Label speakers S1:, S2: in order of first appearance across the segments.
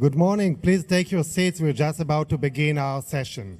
S1: Good morning. Please take your seats. We're just about to begin our session.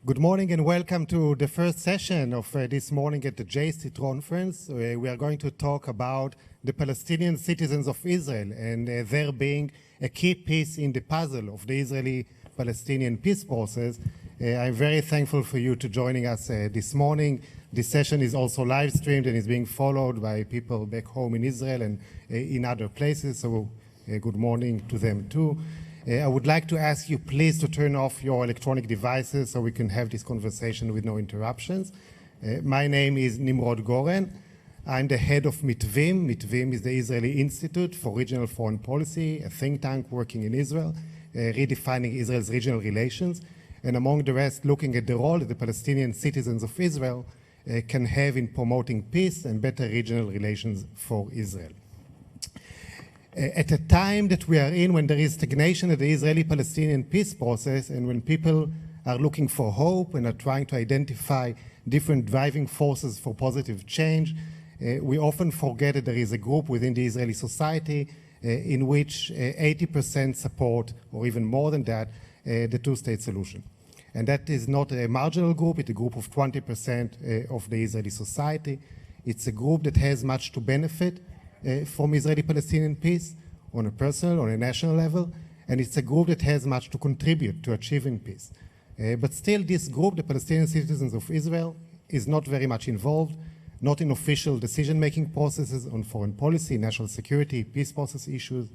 S1: Good morning and welcome to the first session of this morning at the JC conference. We are going to talk about the Palestinian citizens of Israel and their being a key piece in the puzzle of the Israeli-Palestinian peace process. I'm very thankful for you to joining us this morning. This session is also live streamed and is being followed by people back home in Israel and in other places, so good morning to them too. I would like to ask you please to turn off your electronic devices so we can have this conversation with no interruptions. My name is Nimrod Goren. I'm the head of MITVIM. MITVIM is the Israeli Institute for Regional Foreign Policy, a think tank working in Israel, redefining Israel's regional relations, and among the rest, looking at the role that the Palestinian citizens of Israel can have in promoting peace and better regional relations for Israel. At a time that we are in when there is stagnation in the Israeli-Palestinian peace process and when people are looking for hope and are trying to identify different driving forces for positive change, we often forget that there is a group within the Israeli society in which 80% support, or even more than that, the two-state solution. And that is not a marginal group, it's a group of 20% of the Israeli society. It's a group that has much to benefit from Israeli-Palestinian peace on a personal, on a national level, and it's a group that has much to contribute to achieving peace. But still, this group, the Palestinian citizens of Israel, is not very much involved, not in official decision-making processes on foreign policy, national security, peace process issues,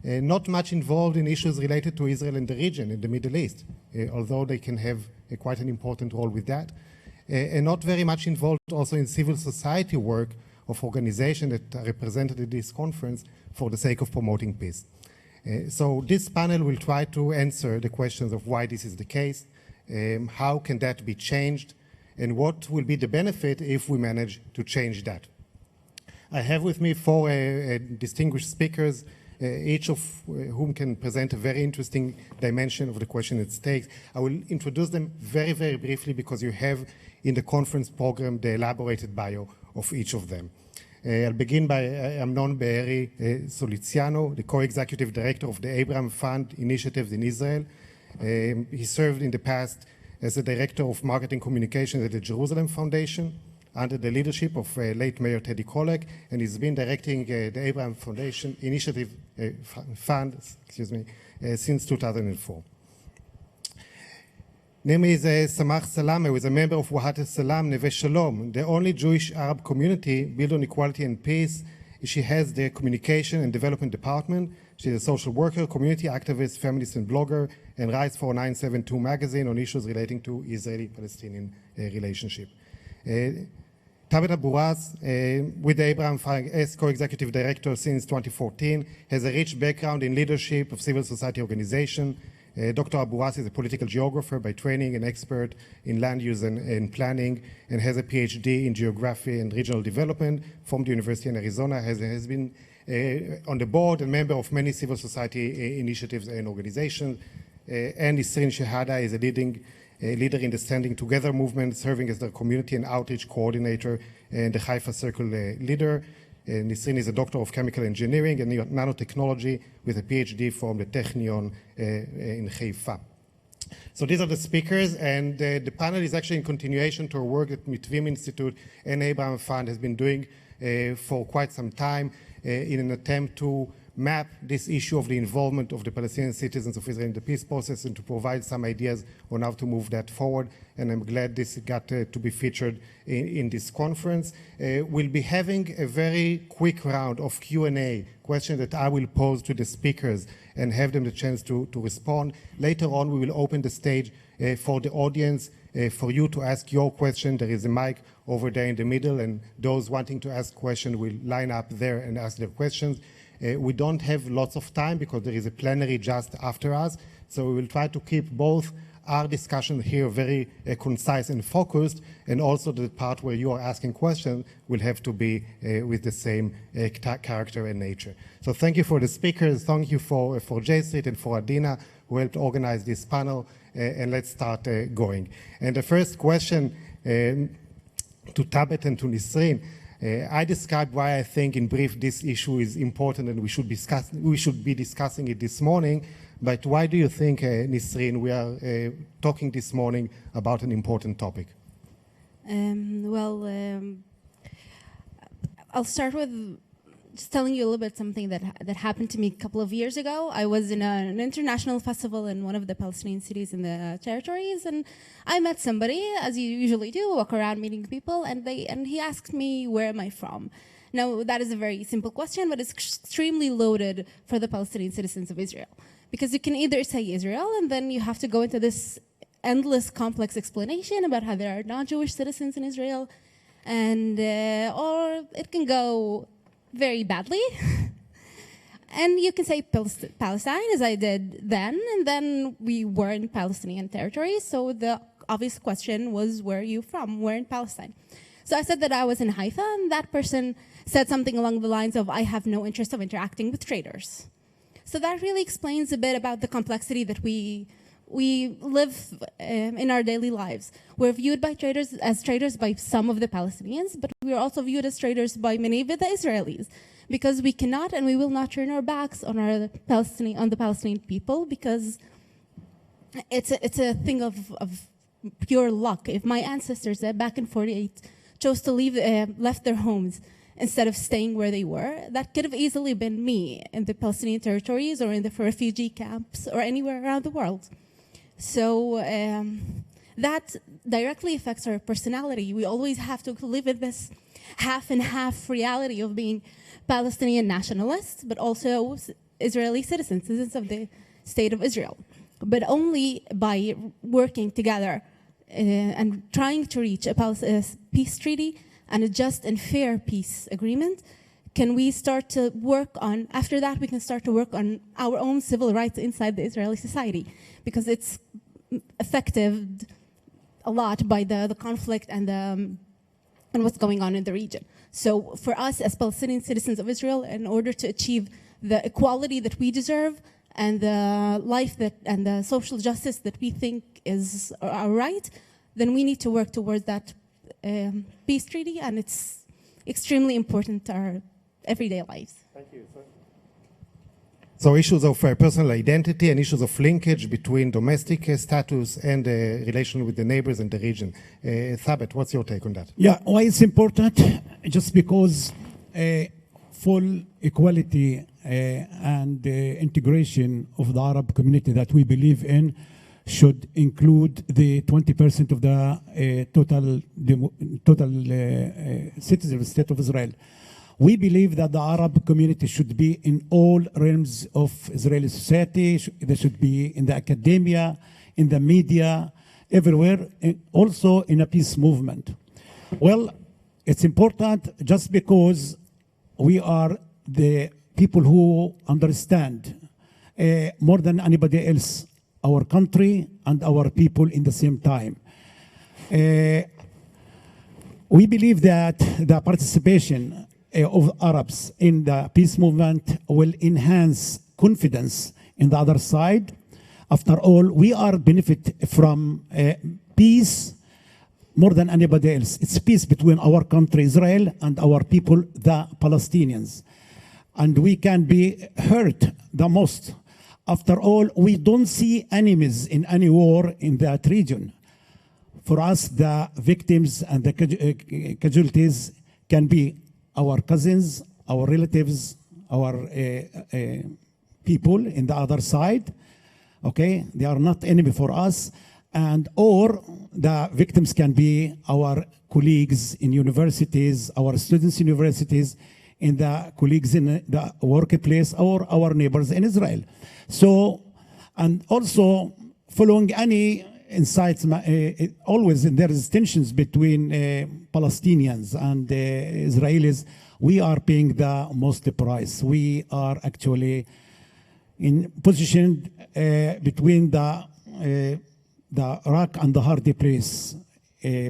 S1: not much involved in issues related to Israel and the region, in the Middle East, although they can have quite an important role with that, and not very much involved also in civil society work of organizations that are represented at this conference for the sake of promoting peace. So this panel will try to answer the questions of why this is the case, how can that be changed, and what will be the benefit if we manage to change that. I have with me four distinguished speakers, each of whom can present a very interesting dimension of the question at stake. I will introduce them very, very briefly because you have in the conference program the elaborated bio of each of them. I'll begin by Amnon Be'eri Soliziano, the co-executive director of the Abraham Fund Initiatives in Israel. He served in the past as the director of marketing communications at the Jerusalem Foundation under the leadership of late Mayor Teddy Kollek, and he's been directing the Abraham Foundation Initiative Fund since 2004. Name is Samach Salam, who is a member of Wahat Salam Neve Shalom, the only Jewish Arab community built on equality and peace. She has the communication and development department. She's a social worker, community activist, feminist, and blogger, and writes for 972 magazine on issues relating to Israeli-Palestinian relationship. Tabet Aburaz, with the Abraham Fund as co-executive director since 2014, has a rich background in leadership of civil society organization. Dr. Aburaz is a political geographer by training, an expert in land use and planning, and has a PhD in geography and regional development from the University in Arizona, has been on the board and member of many civil society initiatives and organizations. And Nisrin Shehada is a leader in the Standing Together movement, serving as their community and outreach coordinator and the Haifa Circle leader. Nisrin is a doctor of chemical engineering and nanotechnology with a PhD from the Technion in Haifa. So these are the speakers, and the panel is actually in continuation to our work that MITVIM Institute and Abraham Fund has been doing for quite some time in an attempt to map this issue of the involvement of the Palestinian citizens of Israel in the peace process and to provide some ideas on how to move that forward. And I'm glad this got to be featured in this conference. We'll be having a very quick round of Q&A, questions that I will pose to the speakers and have them the chance to respond. Later on, we will open the stage for the audience, for you to ask your question. There is a mic over there in the middle, and those wanting to ask questions will line up there and ask their questions. We don't have lots of time because there is a plenary just after us, so we will try to keep both our discussion here very concise and focused, and also the part where you are asking questions will have to be with the same character and nature. So thank you for the speakers, thank you for J Street and for Adina, who helped organize this panel, and let's start going. And the first question to Tabet and to Nisreen, I described why I think in brief this issue is important and we should be discussing it this morning. But why do you think, Nisreen, we are talking this morning about an important topic?
S2: I'll start with just telling you a little bit something that happened to me a couple of years ago. I was in an international festival in one of the Palestinian cities in the territories, and I met somebody, as you usually do, walk around meeting people, and he asked me, where am I from? Now, that is a very simple question, but it's extremely loaded for the Palestinian citizens of Israel. Because you can either say Israel, and then you have to go into this endless, complex explanation about how there are non-Jewish citizens in Israel, and or it can go very badly. And you can say Palestine, as I did then, and then we were in Palestinian territory, so the obvious question was, where are you from? Where in Palestine? So I said that I was in Haifa, and that person said something along the lines of, I have no interest of interacting with traders. So that really explains a bit about the complexity that we live in our daily lives. We're viewed by traders as traders by some of the Palestinians, but we are also viewed as traders by many of the Israelis, because we cannot and we will not turn our backs on the Palestinian people, because it's a thing of pure luck. If my ancestors back in '48 chose to left their homes instead of staying where they were, that could have easily been me in the Palestinian territories or in the refugee camps or anywhere around the world. So that directly affects our personality. We always have to live in this half and half reality of being Palestinian nationalists, but also Israeli citizens of the state of Israel. But only by working together and trying to reach a peace treaty and a just and fair peace agreement can we start to work on, after that we can start to work on our own civil rights inside the Israeli society, because it's affected a lot by the conflict and what's going on in the region. So for us as Palestinian citizens of Israel, in order to achieve the equality that we deserve and the life and the social justice that we think is our right, then we need to work towards that peace treaty, and it's extremely important to our everyday lives.
S1: Thank you. So issues of personal identity and issues of linkage between domestic status and relation with the neighbors and the region. Thabet, what's your take on that?
S3: Yeah, why it's important? Just because full equality and integration of the Arab community that we believe in should include the 20% of the total citizens of the State of Israel. We believe that the Arab community should be in all realms of Israeli society. They should be in the academia, in the media, everywhere, and also in a peace movement. Well, it's important just because we are the people who understand more than anybody else our country and our people in the same time. We believe that the participation of Arabs in the peace movement will enhance confidence in the other side. After all, we are benefit from peace more than anybody else. It's peace between our country, Israel, and our people, the Palestinians. And we can be hurt the most. After all, we don't see enemies in any war in that region. For us, the victims and the casualties can be our cousins, our relatives, our people in the other side. Okay, they are not enemy for us, or the victims can be our colleagues in universities, our students in universities, in the colleagues in the workplace, or our neighbors in Israel. So, and also following any insights, always there is tensions between Palestinians and Israelis. We are paying the most price. We are actually in position between the the rock and the hard place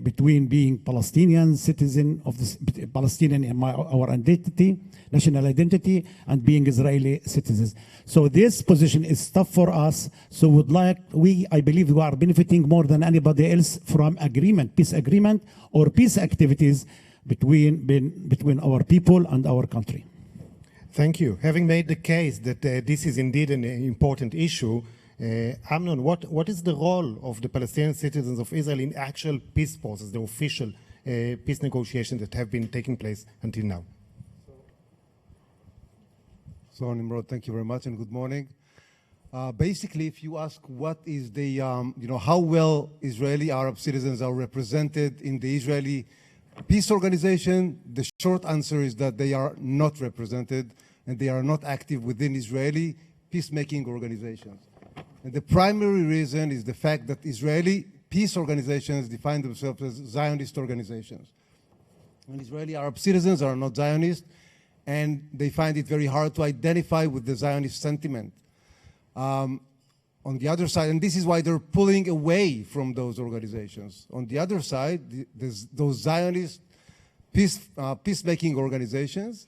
S3: between being Palestinian citizen of the Palestinian in our identity, national identity, and being Israeli citizens. So this position is tough for us. So I believe we are benefiting more than anybody else from agreement, peace agreement, or peace activities between our people and our country.
S1: Thank you. Having made the case that this is indeed an important issue, Amnon, what is the role of the Palestinian citizens of Israel in actual peace process, the official peace negotiations that have been taking place until now?
S4: So, Nimrod, thank you very much and good morning. Basically, if you ask what is the, how well Israeli Arab citizens are represented in the Israeli peace organization, the short answer is that they are not represented and they are not active within Israeli peacemaking organizations. And the primary reason is the fact that Israeli peace organizations define themselves as Zionist organizations. And Israeli Arab citizens are not Zionist, and they find it very hard to identify with the Zionist sentiment. On the other side, and this is why they're pulling away from those organizations. On the other side, those Zionist peacemaking organizations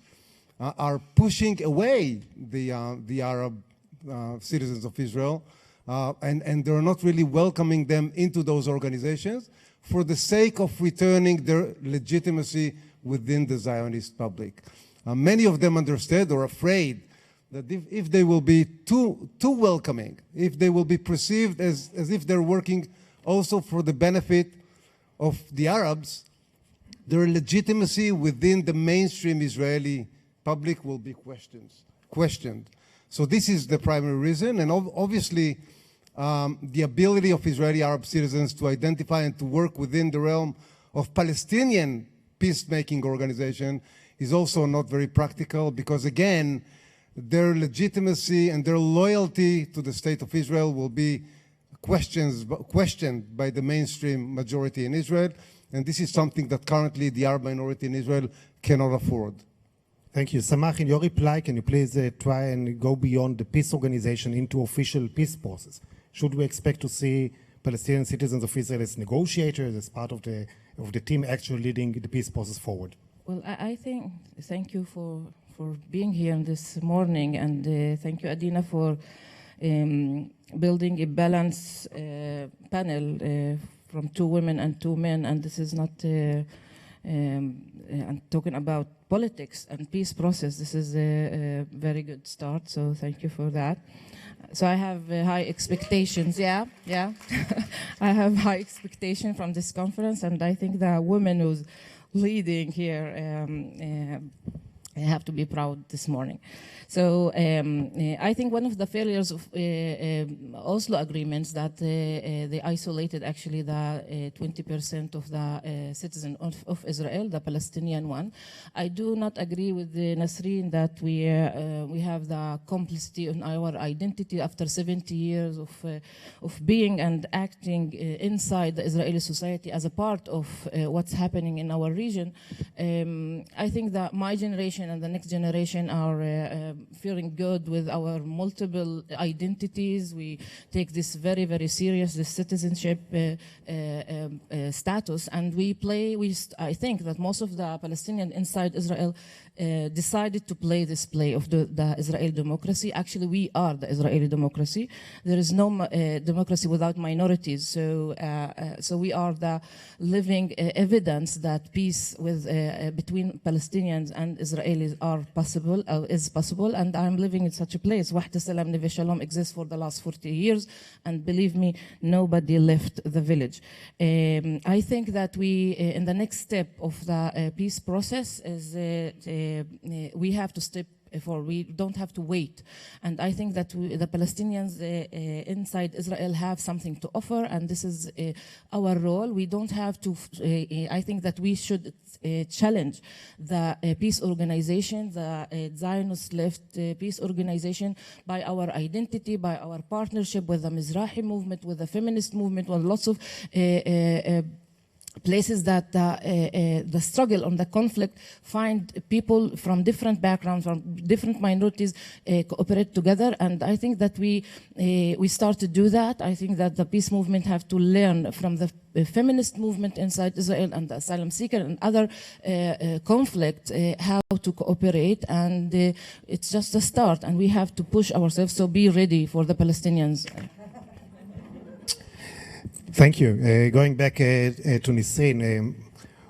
S4: are pushing away the Arab citizens of Israel, and they're not really welcoming them into those organizations for the sake of returning their legitimacy within the Zionist public. Many of them understand or afraid that if they will be too welcoming, if they will be perceived as if they're working also for the benefit of the Arabs, their legitimacy within the mainstream Israeli public will be questioned. So this is the primary reason, and obviously the ability of Israeli Arab citizens to identify and to work within the realm of Palestinian peacemaking organization is also not very practical, because again, their legitimacy and their loyalty to the state of Israel will be questioned by the mainstream majority in Israel, and this is something that currently the Arab minority in Israel cannot afford.
S1: Thank you. Samach, in your reply, can you please try and go beyond the peace organization into official peace process? Should we expect to see Palestinian citizens of Israel as negotiators, as part of the team actually leading the peace process forward?
S5: Well, I think, thank you for being here this morning, and thank you, Adina, for building a balanced panel from 2 women and 2 men, and this is not and talking about politics and peace process. This is a very good start, so thank you for that. So I have high expectations, yeah. I have high expectations from this conference, and I think the woman who's leading here have to be proud this morning. So I think one of the failures of Oslo agreements that they isolated actually the 20% of the citizens of Israel, the Palestinian one. I do not agree with Nasreen that we have the complicity in our identity after 70 years of being and acting inside the Israeli society as a part of what's happening in our region. I think that my generation and the next generation are feeling good with our multiple identities. We take this very, very serious, this citizenship status, and I think that most of the Palestinians inside Israel decided to play this play of the Israeli democracy. Actually, we are the Israeli democracy. There is no democracy without minorities. So we are the living evidence that peace between Palestinians and Israelis is possible. And I'm living in such a place. Wahda Salam Neve Shalom exists for the last 40 years, and believe me, nobody left the village. I think that we, in the next step of the peace process, is we have to step forward. We don't have to wait. And I think that the Palestinians inside Israel have something to offer, and this is our role. We don't have to, I think that we should challenge the peace organization, the Zionist left peace organization, by our identity, by our partnership with the Mizrahi movement, with the feminist movement, with lots of places that the struggle and the conflict find people from different backgrounds, from different minorities cooperate together, and I think that we start to do that. I think that the peace movement have to learn from the feminist movement inside Israel and the asylum seeker and other conflict how to cooperate, and it's just a start, and we have to push ourselves, so be ready for the Palestinians.
S1: Thank you. Going back to Nisreen,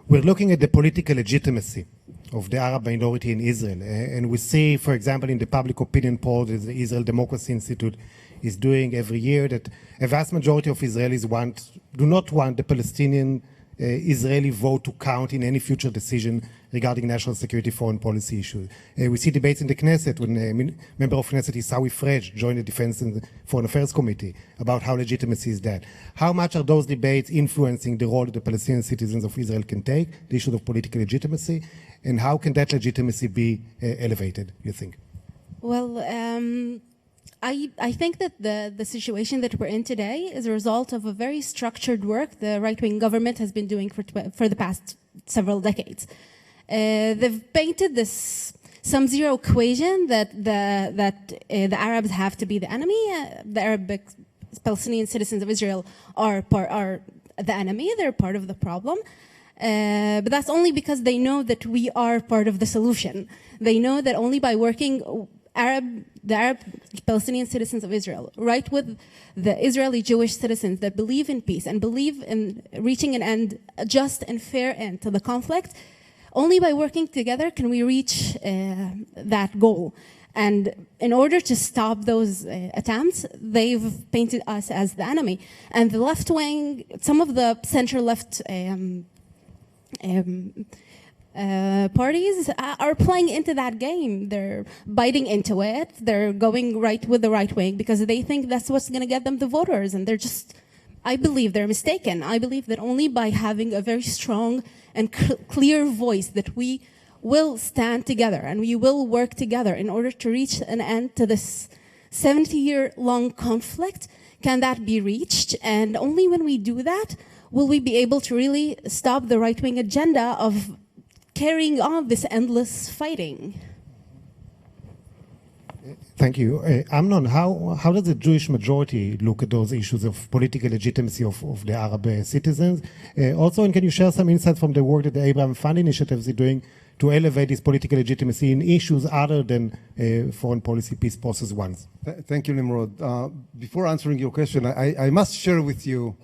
S1: we're looking at the political legitimacy of the Arab minority in Israel. And we see, for example, in the public opinion poll that the Israel Democracy Institute is doing every year, that a vast majority of Israelis do not want the Palestinian Israeli vote to count in any future decision regarding national security foreign policy issues. We see debates in the Knesset when member of Knesset Isawi Frej joined the Defense and Foreign Affairs Committee about how legitimacy is that. How much are those debates influencing the role that the Palestinian citizens of Israel can take, the issue of political legitimacy, and how can that legitimacy be elevated, you think?
S2: Well, I think that the situation that we're in today is a result of a very structured work the right-wing government has been doing for the past several decades. They've painted this sum zero equation that the Arabs have to be the enemy. The Arabic Palestinian citizens of Israel are the enemy. They're part of the problem. But that's only because they know that we are part of the solution. They know that only by working the Arab Palestinian citizens of Israel, right with the Israeli Jewish citizens that believe in peace and believe in reaching an end, a just and fair end to the conflict, only by working together can we reach that goal. And in order to stop those attempts, they've painted us as the enemy. And the left wing, some of the center-left parties are playing into that game. They're biting into it. They're going right with the right wing because they think that's what's going to get them the voters. And they're just, I believe they're mistaken. I believe that only by having a very strong and clear voice that we will stand together and we will work together in order to reach an end to this 70-year-long conflict can that be reached. And only when we do that will we be able to really stop the right-wing agenda of carrying on this endless fighting.
S1: Thank you. Amnon, how does the Jewish majority look at those issues of political legitimacy of the Arab citizens? Also, and can you share some insights from the work that the Abraham Fund initiatives are doing to elevate this political legitimacy in issues other than foreign policy peace process ones?
S4: Thank you, Nimrod. Before answering your question, I must share with you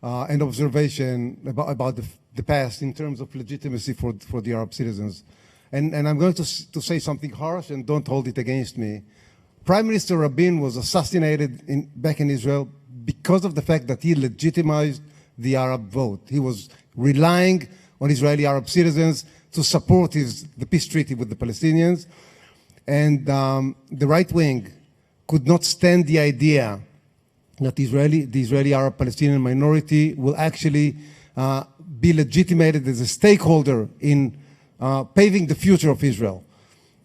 S4: an observation about the past in terms of legitimacy for the Arab citizens. And I'm going to say something harsh, and don't hold it against me. Prime Minister Rabin was assassinated back in Israel because of the fact that he legitimized the Arab vote. He was relying on Israeli Arab citizens to support the peace treaty with the Palestinians. And the right wing could not stand the idea that the Israeli Arab Palestinian minority will actually be legitimated as a stakeholder in paving the future of Israel.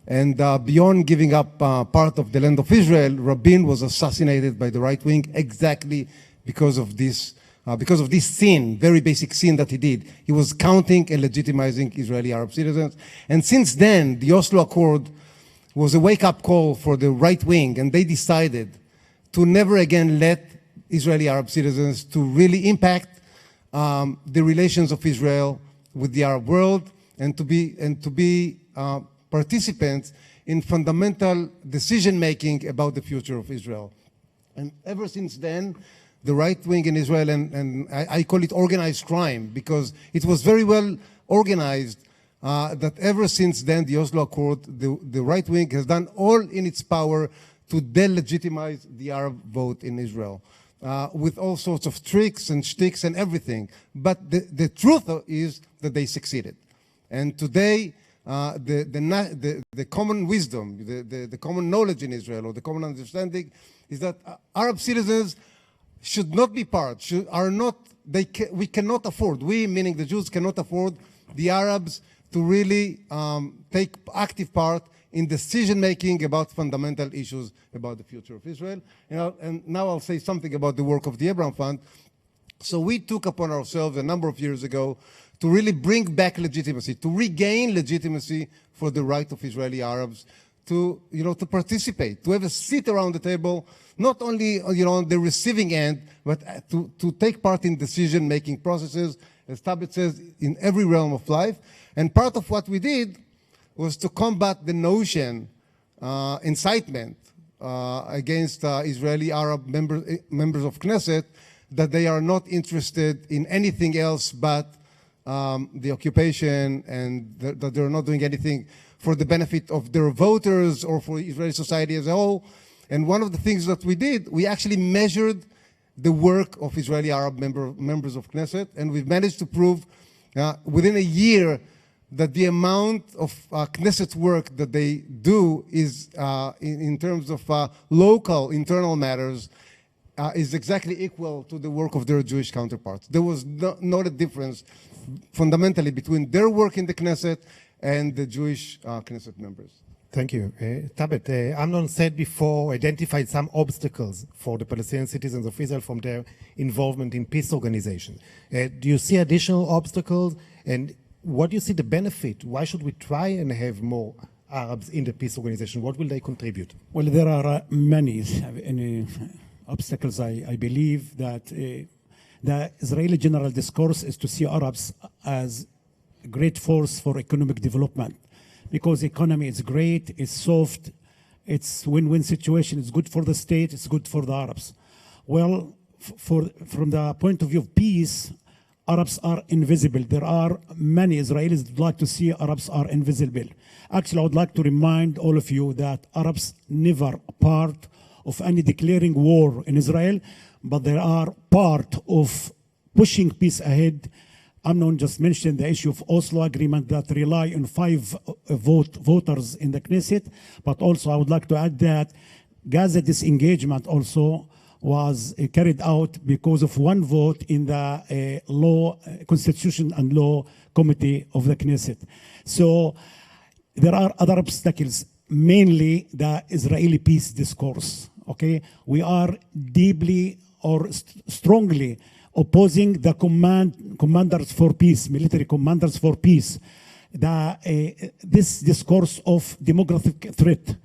S4: And beyond giving up part of the land of Israel, Rabin was assassinated by the right wing exactly because of this sin, very basic sin that he did. He was counting and legitimizing Israeli Arab citizens. And since then, the Oslo Accord was a wake-up call for the right wing, and they decided to never again let Israeli Arab citizens to really impact the relations of Israel with the Arab world, and to be participants in fundamental decision-making about the future of Israel. And ever since then, the right wing in Israel, and I call it organized crime, because it was very well organized, that ever since then, the Oslo Accord, the right wing has done all in its power to delegitimize the Arab vote in Israel, with all sorts of tricks and shticks and everything. But the truth is that they succeeded. And today, the common wisdom, the common knowledge in Israel, or the common understanding, is that Arab citizens should not be we cannot afford, we, meaning the Jews, cannot afford the Arabs to really take active part in decision-making about fundamental issues about the future of Israel. And now I'll say something about the work of the Abraham Fund. So we took upon ourselves a number of years ago to really bring back legitimacy, to regain legitimacy for the right of Israeli Arabs to, to participate, to have a seat around the table, not only, on the receiving end, but to take part in decision-making processes, as Tabet says, in every realm of life. And part of what we did was to combat the notion, incitement against Israeli Arab members of Knesset, that they are not interested in anything else but the occupation, and that they're not doing anything for the benefit of their voters or for Israeli society as a whole. And one of the things that we did, we actually measured the work of Israeli Arab members of Knesset, and we've managed to prove within a year that the amount of Knesset work that they do is, in terms of local internal matters, is exactly equal to the work of their Jewish counterparts. There was not a difference fundamentally between their work in the Knesset and the Jewish Knesset members.
S1: Thank you. Tabet, Amnon said before, identified some obstacles for the Palestinian citizens of Israel from their involvement in peace organizations. Do you see additional obstacles? And what do you see the benefit? Why should we try and have more Arabs in the peace organization? What will they contribute?
S3: Well, there are many obstacles. I believe that the Israeli general discourse is to see Arabs as a great force for economic development, because economy is great, it's soft, it's win-win situation, it's good for the state, it's good for the Arabs. Well, from the point of view of peace, Arabs are invisible. There are many Israelis that would like to see Arabs are invisible. Actually, I would like to remind all of you that Arabs never part of any declaring war in Israel, but they are part of pushing peace ahead. Amnon just mentioned the issue of Oslo agreement that rely on 5 voters in the Knesset, but also I would like to add that Gaza disengagement also was carried out because of 1 vote in the Constitution and Law Committee of the Knesset. So there are other obstacles, mainly the Israeli peace discourse. Okay, we are deeply or strongly opposing the commanders for peace, military commanders for peace. This discourse of demographic threat,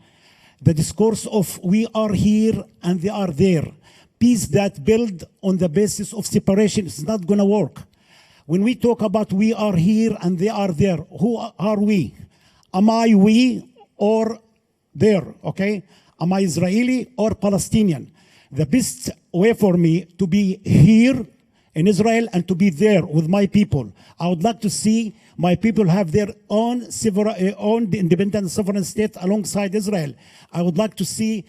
S3: the discourse of we are here and they are there. Peace that build on the basis of separation is not going to work. When we talk about we are here and they are there, who are we? Am I we or there? Okay, am I Israeli or Palestinian? The best way for me to be here in Israel and to be there with my people. I would like to see my people have their own independent sovereign state alongside Israel. I would like to see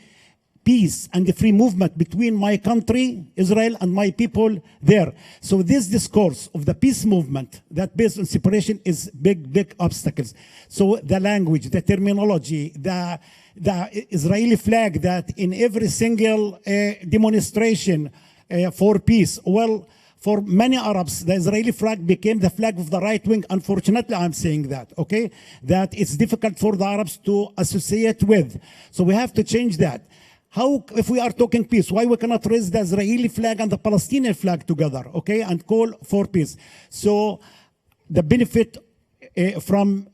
S3: peace and the free movement between my country, Israel, and my people there. So this discourse of the peace movement that based on separation is big obstacles. So the language, the terminology, the Israeli flag that in every single demonstration for peace, well, for many Arabs, the Israeli flag became the flag of the right wing. Unfortunately, I'm saying that, okay? That it's difficult for the Arabs to associate with. So we have to change that. How, if we are talking peace, why we cannot raise the Israeli flag and the Palestinian flag together, okay? And call for peace. So the benefit from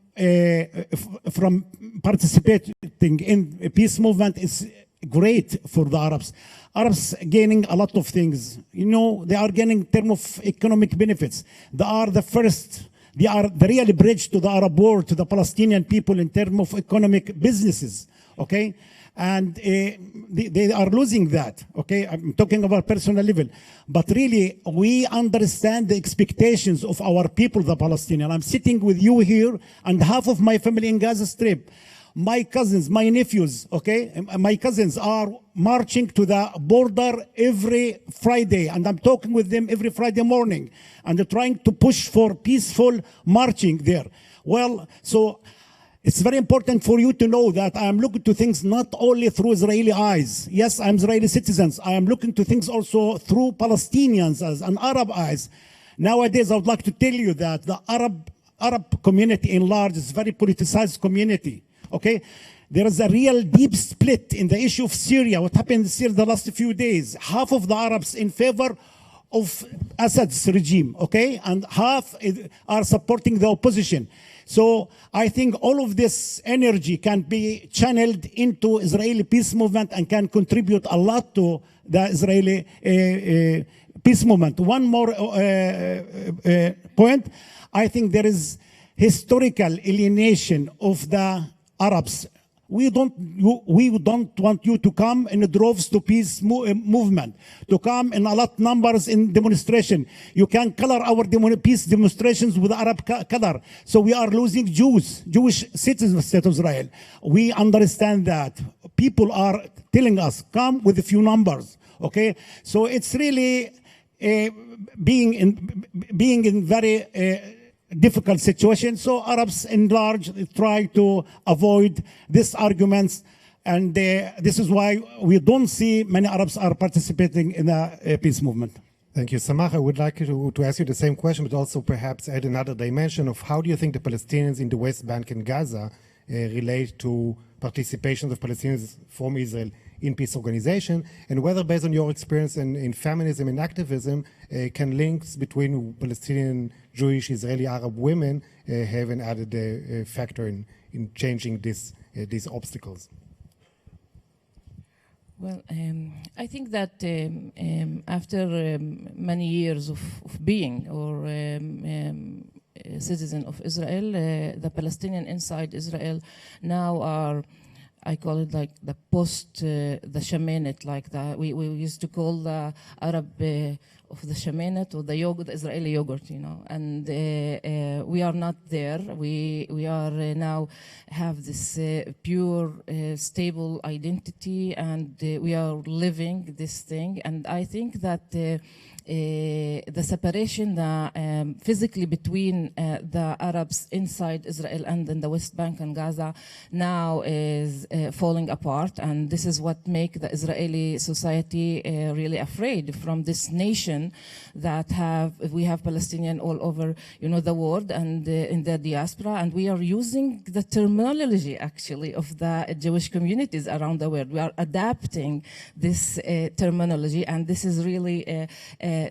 S3: participating in a peace movement is great for the Arabs. Arabs gaining a lot of things. You know, they are gaining in terms of economic benefits. They are the first, they are the real bridge to the Arab world, to the Palestinian people in terms of economic businesses, okay? And they are losing that, okay? I'm talking about personal level. But really, we understand the expectations of our people, the Palestinians. I'm sitting with you here and half of my family in Gaza Strip. My cousins, my nephews, okay? My cousins are marching to the border every Friday, and I'm talking with them every Friday morning, and they're trying to push for peaceful marching there. Well, so it's very important for you to know that I am looking to things not only through Israeli eyes. Yes, I'm Israeli citizens. I am looking to things also through Palestinians as an Arab eyes. Nowadays, I would like to tell you that the Arab community in large is a very politicized community. Okay, there is a real deep split in the issue of Syria. What happened in Syria the last few days? Half of the Arabs in favor of Assad's regime, okay? And half are supporting the opposition. So I think all of this energy can be channeled into Israeli peace movement and can contribute a lot to the Israeli peace movement. One more point. I think there is historical alienation of the Arabs. We don't want you to come in droves to peace movement, to come in a lot numbers in demonstration. You can color our peace demonstrations with Arab color. So we are losing Jewish citizens of the state of Israel. We understand that. People are telling us, come with a few numbers, okay? So it's really being in very difficult situation. So Arabs in large try to avoid these arguments, and this is why we don't see many Arabs are participating in the peace movement.
S1: Thank you. Samach, I would like to ask you the same question, but also perhaps add another dimension of how do you think the Palestinians in the West Bank and Gaza relate to participation of Palestinians from Israel in peace organization, and whether based on your experience in feminism and activism, can links between Palestinian, Jewish, Israeli, Arab women have an added factor in changing these obstacles?
S5: Well, I think that after many years of being or a citizen of Israel, the Palestinian inside Israel now are, I call it like the post, the shamanet, like we used to call the Arab of the shamanet or the yogurt, the Israeli yogurt, you know. And we are not there. We are now have this pure, stable identity, and we are living this thing. And I think that the separation physically between the Arabs inside Israel and in the West Bank and Gaza now is falling apart, and this is what makes the Israeli society really afraid from this nation that we have Palestinian all over, you know, the world and in the diaspora, and we are using the terminology actually of the Jewish communities around the world. We are adapting this terminology, and this is really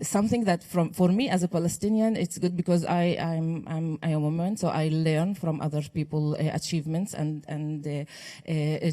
S5: something that for me as a Palestinian, it's good because I'm a woman, so I learn from other people's achievements and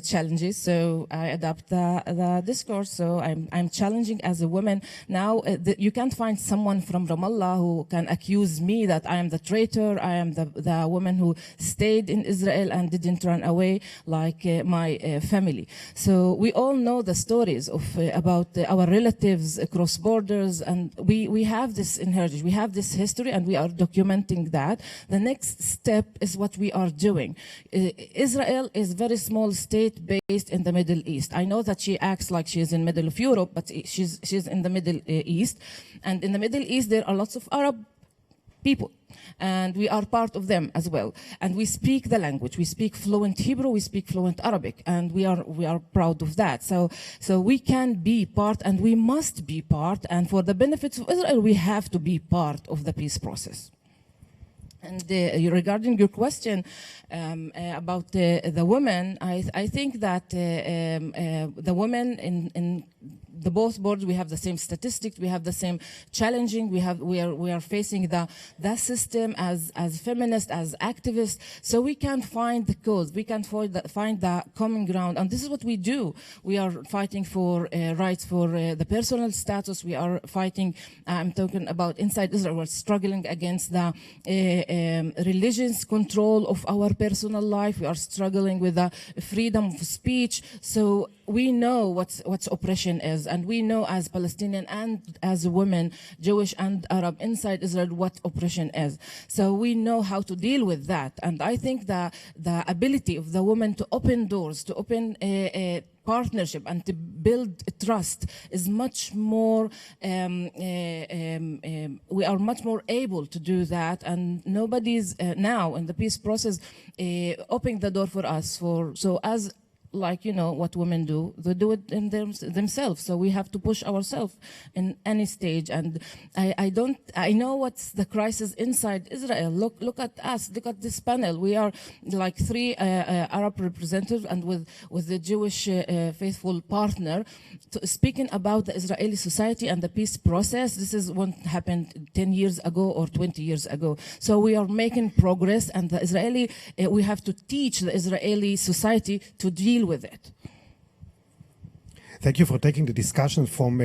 S5: challenges. So I adapt the discourse. So I'm challenging as a woman. Now you can't find someone from Ramallah who can accuse me that I am the traitor. I am the woman who stayed in Israel and didn't run away like my family. So we all know the stories of about our relatives across borders, and we have this inheritance, we have this history, and we are documenting that. The next step is what we are doing. Israel is a very small state based in the Middle East. I know that she acts like she is in middle of Europe, but she's in the Middle East. And in the Middle East, there are lots of Arab people, and we are part of them as well. And we speak the language. We speak fluent Hebrew, we speak fluent Arabic, and we are proud of that. So we can be part, and we must be part, and for the benefits of Israel, we have to be part of the peace process. And regarding your question about the women, I think that the women in the both boards, we have the same statistics, we have the same challenging, we are facing the system as feminists, as activists, so we can find the cause, we can find the common ground, and this is what we do. We are fighting for rights for the personal status, we are fighting, I'm talking about inside Israel, we're struggling against the religious control of our personal life, we are struggling with the freedom of speech, so we know what's oppression is, and we know as Palestinian and as women, Jewish and Arab inside Israel, what oppression is. So we know how to deal with that, and I think the ability of the woman to open doors, to open a partnership and to build trust is much more, we are much more able to do that, and nobody's now in the peace process opening the door for us. So as like, what women do. They do it in themselves. So we have to push ourselves in any stage. And I know what's the crisis inside Israel. Look at us. Look at this panel. We are like three Arab representatives and with the Jewish faithful partner speaking about the Israeli society and the peace process. This is what happened 10 years ago or 20 years ago. So we are making progress, and the Israeli, we have to teach the Israeli society to deal with it.
S1: Thank you for taking the discussion from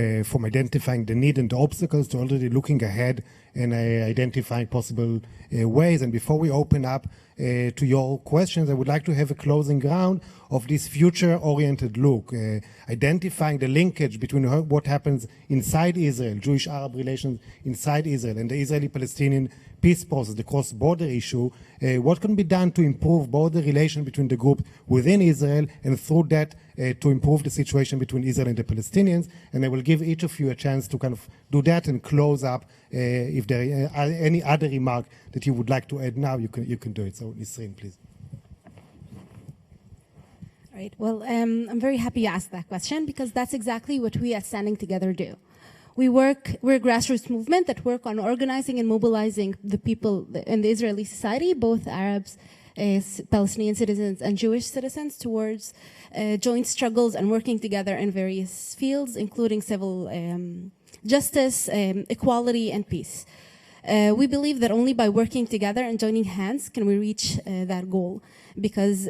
S1: identifying the need and the obstacles to already looking ahead and identifying possible ways. And before we open up to your questions, I would like to have a closing round of this future-oriented look, identifying the linkage between what happens inside Israel, Jewish-Arab relations inside Israel, and the Israeli-Palestinian peace process, the cross-border issue. What can be done to improve both the relation between the group within Israel and through that to improve the situation between Israel and the Palestinians? And I will give each of you a chance to kind of do that and close up. If there are any other remark that you would like to add now, you can do it. So Nisreen, please.
S2: Right. Well, I'm very happy you asked that question, because that's exactly what we at Standing Together do. We're a grassroots movement that work on organizing and mobilizing the people in the Israeli society, both Arabs, Palestinian citizens, and Jewish citizens, towards joint struggles and working together in various fields, including civil justice, equality, and peace. We believe that only by working together and joining hands can we reach that goal, because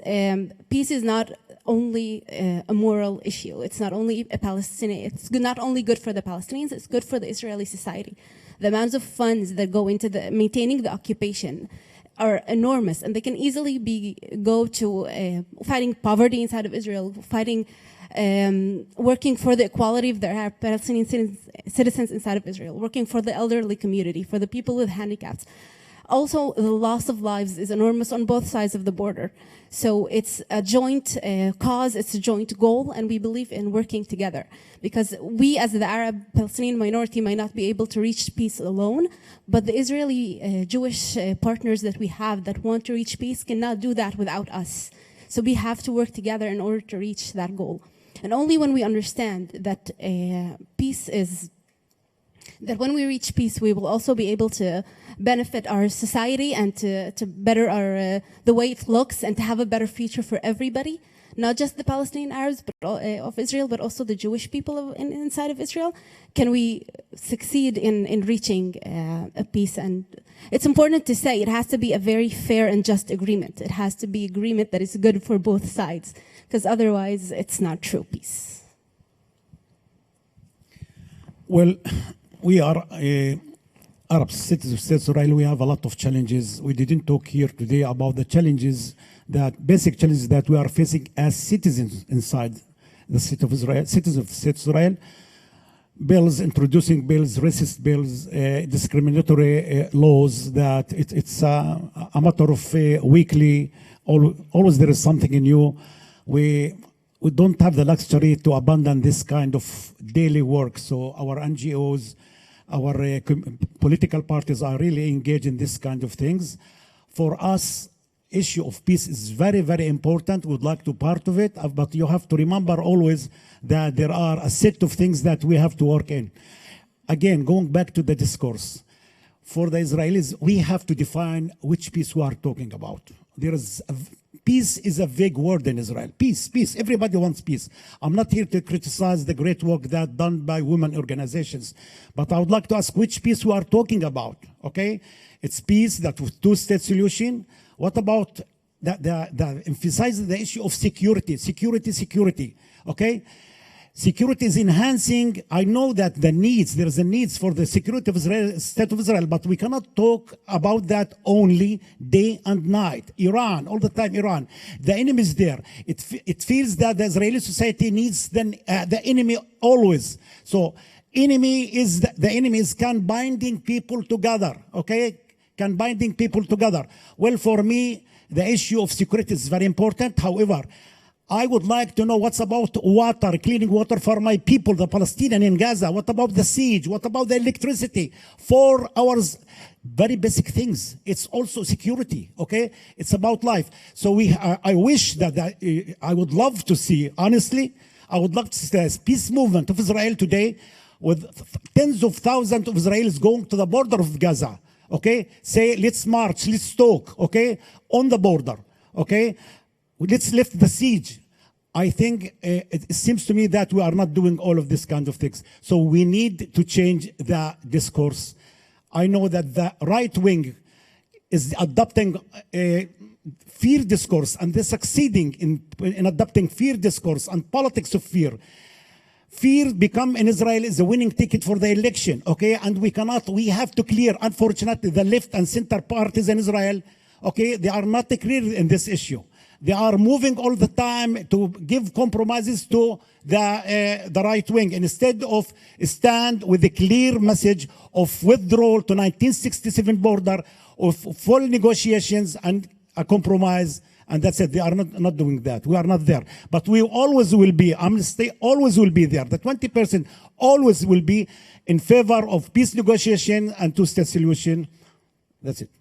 S2: peace is not only a moral issue. It's not only a Palestinian. It's not only good for the Palestinians. It's good for the Israeli society. The amounts of funds that go into maintaining the occupation are enormous, and they can easily go to fighting poverty inside of Israel, fighting, working for the equality of the Palestinian citizens inside of Israel, working for the elderly community, for the people with handicaps. Also, the loss of lives is enormous on both sides of the border. So it's a joint cause, it's a joint goal, and we believe in working together. Because we, as the Arab Palestinian minority, might not be able to reach peace alone, but the Israeli Jewish partners that we have that want to reach peace cannot do that without us. So we have to work together in order to reach that goal. And only when we understand that that when we reach peace, we will also be able to benefit our society and to better the way it looks, and to have a better future for everybody, not just the Palestinian Arabs of Israel, but also the Jewish people inside of Israel, can we succeed in reaching a peace. And it's important to say it has to be a very fair and just agreement. It has to be agreement that is good for both sides, because otherwise it's not true peace.
S3: Well, we are Arab citizens of State Israel. We have a lot of challenges. We didn't talk here today about the challenges, basic challenges that we are facing as citizens inside the state of Israel, citizens of State Israel. Bills, introducing bills, racist bills, discriminatory laws, that it's a matter of weekly, always there is something new. We don't have the luxury to abandon this kind of daily work. So our NGOs, our political parties are really engaged in this kind of things. For us, issue of peace is very, very important. We'd like to be part of it, but you have to remember always that there are a set of things that we have to work in. Again, going back to the discourse, for the Israelis, we have to define which peace we are talking about. Peace is a vague word in Israel. Peace, peace. Everybody wants peace. I'm not here to criticize the great work that's done by women organizations, but I would like to ask which peace we are talking about, okay? It's peace that with two-state solution. What about emphasizing the issue of security, okay? Security is enhancing. I know that there's a needs for the security of Israel, state of Israel, but we cannot talk about that only day and night. Iran, all the time Iran. The enemy is there. It feels that the Israeli society needs the enemy always. So the enemy is can binding people together, okay? Can binding people together. Well, for me, the issue of security is very important. However, I would like to know what's about water, cleaning water for my people, the Palestinian in Gaza. What about the siege? What about the electricity? 4 hours, very basic things. It's also security, okay? It's about life. So I wish that I would love to see, honestly, I would love to see the peace movement of Israel today with tens of thousands of Israelis going to the border of Gaza, okay? Say, let's march, let's talk, okay? On the border, okay? Let's lift the siege. I think it seems to me that we are not doing all of this kind of things. So we need to change the discourse. I know that the right wing is adopting fear discourse, and they're succeeding in adopting fear discourse and politics of fear. Fear become in Israel is a winning ticket for the election, okay? And we have to clear, unfortunately, the left and center parties in Israel, okay? They are not clear in this issue. They are moving all the time to give compromises to the right wing instead of stand with a clear message of withdrawal to 1967 border, of full negotiations and a compromise. And that's it. They are not doing that. We are not there. But we always will be, Amnesty always will be there. The 20% always will be in favor of peace negotiation and two-state solution. That's it.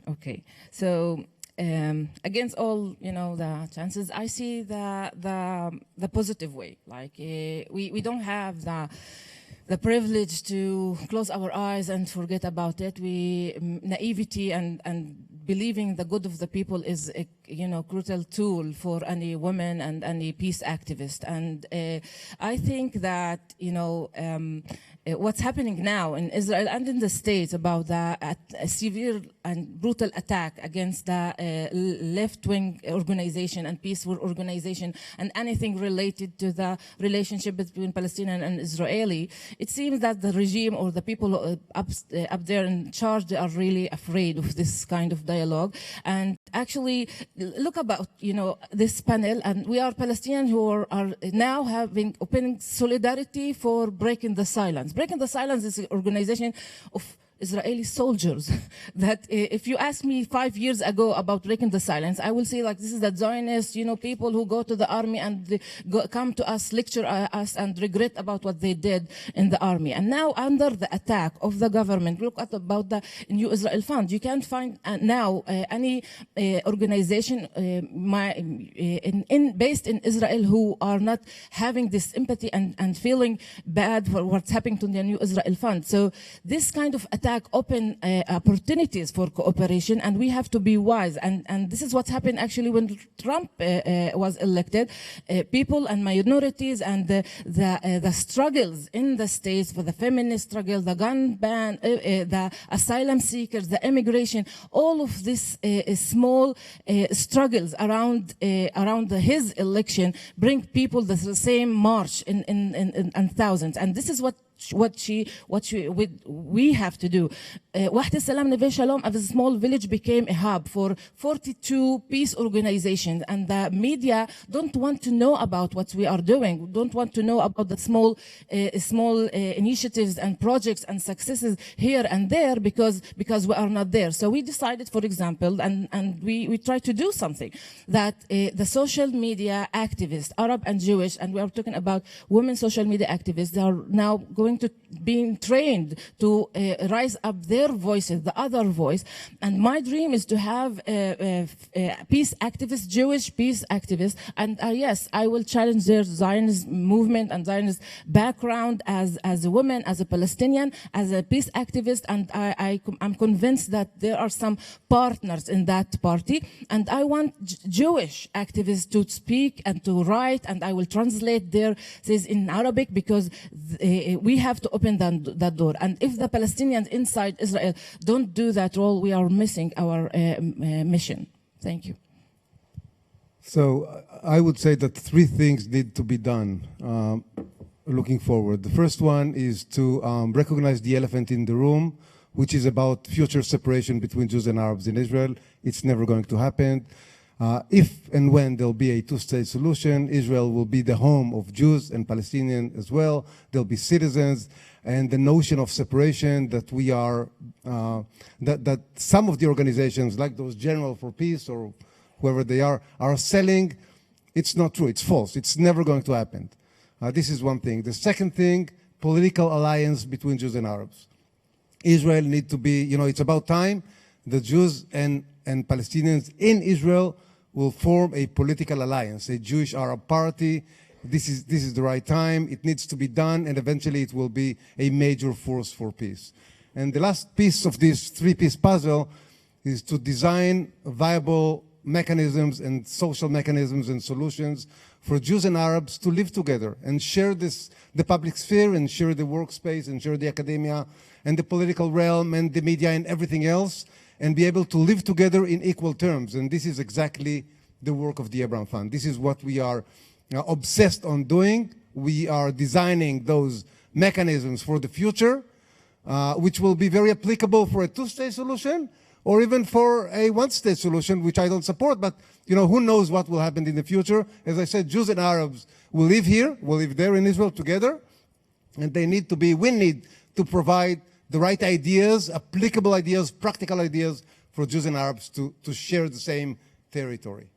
S5: Okay, so against all the chances, I see the positive way. Like we don't have the privilege to close our eyes and forget about it. Naivety and believing the good of the people is a crucial tool for any woman and any peace activist. And I think that what's happening now in Israel and in the States about a severe and brutal attack against the left-wing organization and peaceful organization and anything related to the relationship between Palestinian and Israeli, it seems that the regime or the people up there in charge, they are really afraid of this kind of dialogue. And actually, look about this panel, and we are Palestinians who are now having opening solidarity for breaking the silence. Breaking the Silence is an organization of Israeli soldiers that if you ask me 5 years ago about breaking the silence, I will say like this is the Zionist, people who go to the army and come to us, lecture us and regret about what they did in the army. And now under the attack of the government, look at about the New Israel Fund. You can't find now any organization based in Israel who are not having this empathy and feeling bad for what's happening to the New Israel Fund. So this kind of attack open opportunities for cooperation, and we have to be wise. And this is what happened actually when Trump was elected. People and minorities and the struggles in the States for the feminist struggle, the gun ban, the asylum seekers, the immigration, all of these small struggles around his election bring people the same march in thousands. And this is what we have to do. Wahdat Salam Neve Shalom as a small village became a hub for 42 peace organizations, and the media don't want to know about what we are doing, don't want to know about the small initiatives and projects and successes here and there because we are not there. So we decided, for example, and we try to do something that the social media activists, Arab and Jewish, and we are talking about women social media activists, they are now going to being trained to rise up their voices, the other voice. And my dream is to have peace activists, Jewish peace activists. And yes, I will challenge their Zionist movement and Zionist background as a woman, as a Palestinian, as a peace activist. And I'm convinced that there are some partners in that party. And I want Jewish activists to speak and to write, and I will translate their says in Arabic because we have to open that door. And if the Palestinians inside Israel don't do that role, we are missing our mission. Thank you.
S4: So I would say that 3 things need to be done looking forward. The first one is to recognize the elephant in the room, which is about future separation between Jews and Arabs in Israel. It's never going to happen. If and when there'll be a two-state solution, Israel will be the home of Jews and Palestinians as well. There'll be citizens, and the notion of separation that we are, that some of the organizations, like those General for Peace or whoever they are selling, it's not true, it's false. It's never going to happen. This is one thing. The second thing, political alliance between Jews and Arabs. Israel need to be, it's about time the Jews and Palestinians in Israel will form a political alliance, a Jewish-Arab party. This is the right time. It needs to be done, and eventually it will be a major force for peace. And the last piece of this three-piece puzzle is to design viable mechanisms and social mechanisms and solutions for Jews and Arabs to live together and share the public sphere and share the workspace and share the academia and the political realm and the media and everything else, and be able to live together in equal terms. And this is exactly the work of the Abraham Fund. This is what we are obsessed on doing. We are designing those mechanisms for the future, which will be very applicable for a two-state solution, or even for a one-state solution, which I don't support, but who knows what will happen in the future. As I said, Jews and Arabs will live here, will live there in Israel together, and we need to provide the right ideas, applicable ideas, practical ideas for Jews and Arabs to share the same territory.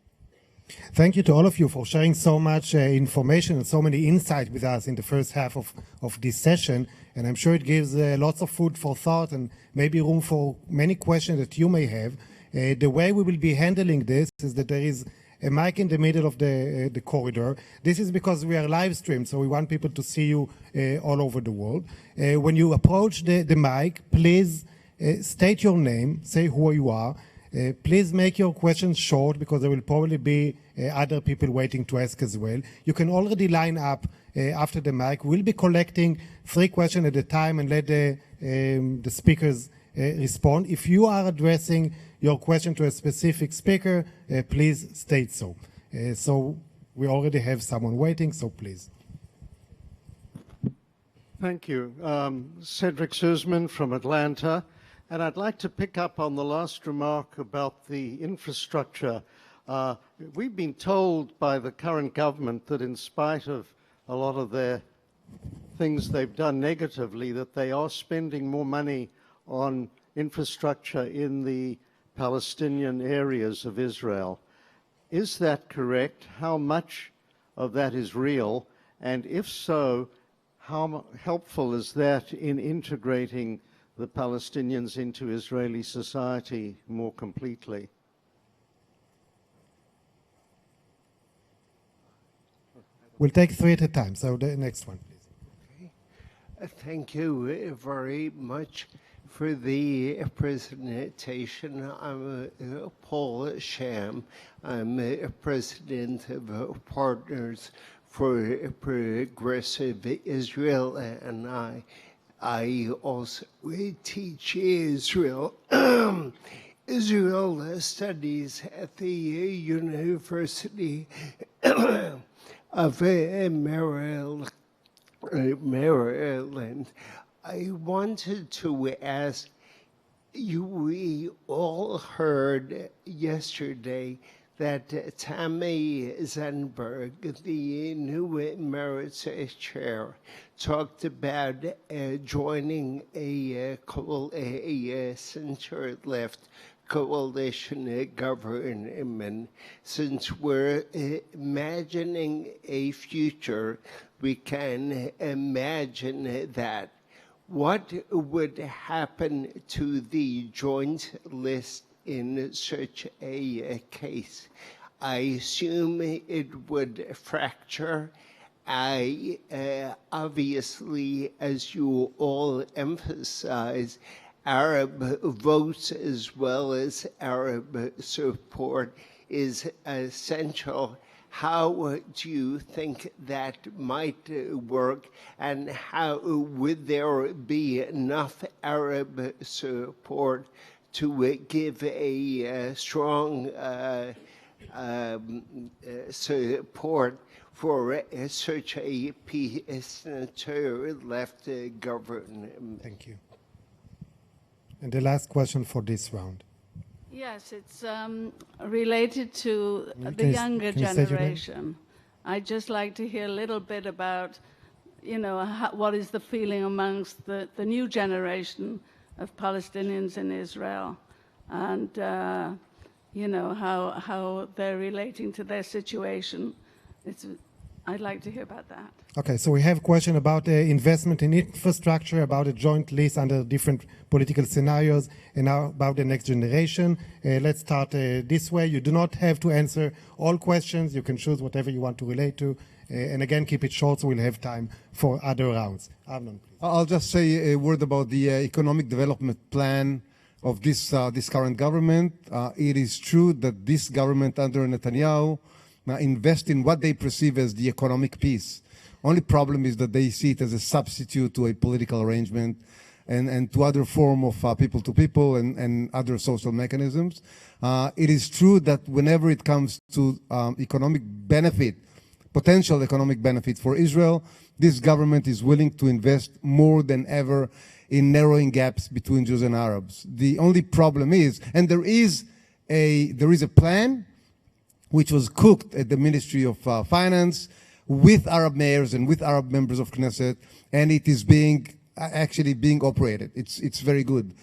S1: Thank you to all of you for sharing so much information and so many insights with us in the first half of this session. And I'm sure it gives lots of food for thought and maybe room for many questions that you may have. The way we will be handling this is that there is a mic in the middle of the corridor. This is because we are live streamed, so we want people to see you all over the world. When you approach the mic, please state your name, say who you are. Please make your questions short because there will probably be other people waiting to ask as well. You can already line up after the mic. We'll be collecting 3 questions at a time and let the speakers respond. If you are addressing your question to a specific speaker, please state so. So we already have someone waiting, so please.
S6: Thank you. Cedric Suzman from Atlanta. And I'd like to pick up on the last remark about the infrastructure. We've been told by the current government that in spite of a lot of their things they've done negatively, that they are spending more money on infrastructure in the Palestinian areas of Israel. Is that correct? How much of that is real? And if so, how helpful is that in integrating the Palestinians into Israeli society more completely?
S1: We'll take 3 at a time. So the next one, please.
S7: Okay. Thank you very much for the presentation. I'm Paul Sham. I'm president of Partners for Progressive Israel, and I also teach Israel studies at the University of Maryland. I wanted to ask you, we all heard yesterday that Tammy Zenberg, the new Emirates chair, talked about joining a center-left coalition government. Since we're imagining a future, we can imagine that. What would happen to the joint list in such a case? I assume it would fracture. Obviously, as you all emphasize, Arab votes as well as Arab support is essential. How do you think that might work, and how would there be enough Arab support to give a strong support for such a center-left government?
S1: Thank you. And the last question for this round.
S8: Yes, it's related to the
S1: Can
S8: younger
S1: you state your name?
S8: generation. I'd just like to hear a little bit about, you know, what is the feeling amongst the new generation of Palestinians in Israel, and you know how they're relating to their situation. I'd like to hear about that.
S1: Okay, so we have a question about investment in infrastructure, about a joint list under different political scenarios, and now about the next generation. Let's start this way. You do not have to answer all questions. You can choose whatever you want to relate to. And again, keep it short so we'll have time for other rounds. Amnon, please.
S4: I'll just say a word about the economic development plan of this current government. It is true that this government under Netanyahu invest in what they perceive as the economic peace. Only problem is that they see it as a substitute to a political arrangement and to other form of people to people and other social mechanisms. It is true that whenever it comes to economic benefit, potential economic benefit for Israel, this government is willing to invest more than ever in narrowing gaps between Jews and Arabs. The only problem is, and there is a plan which was cooked at the Ministry of Finance with Arab mayors and with Arab members of Knesset, and it is actually being operated. It's very good.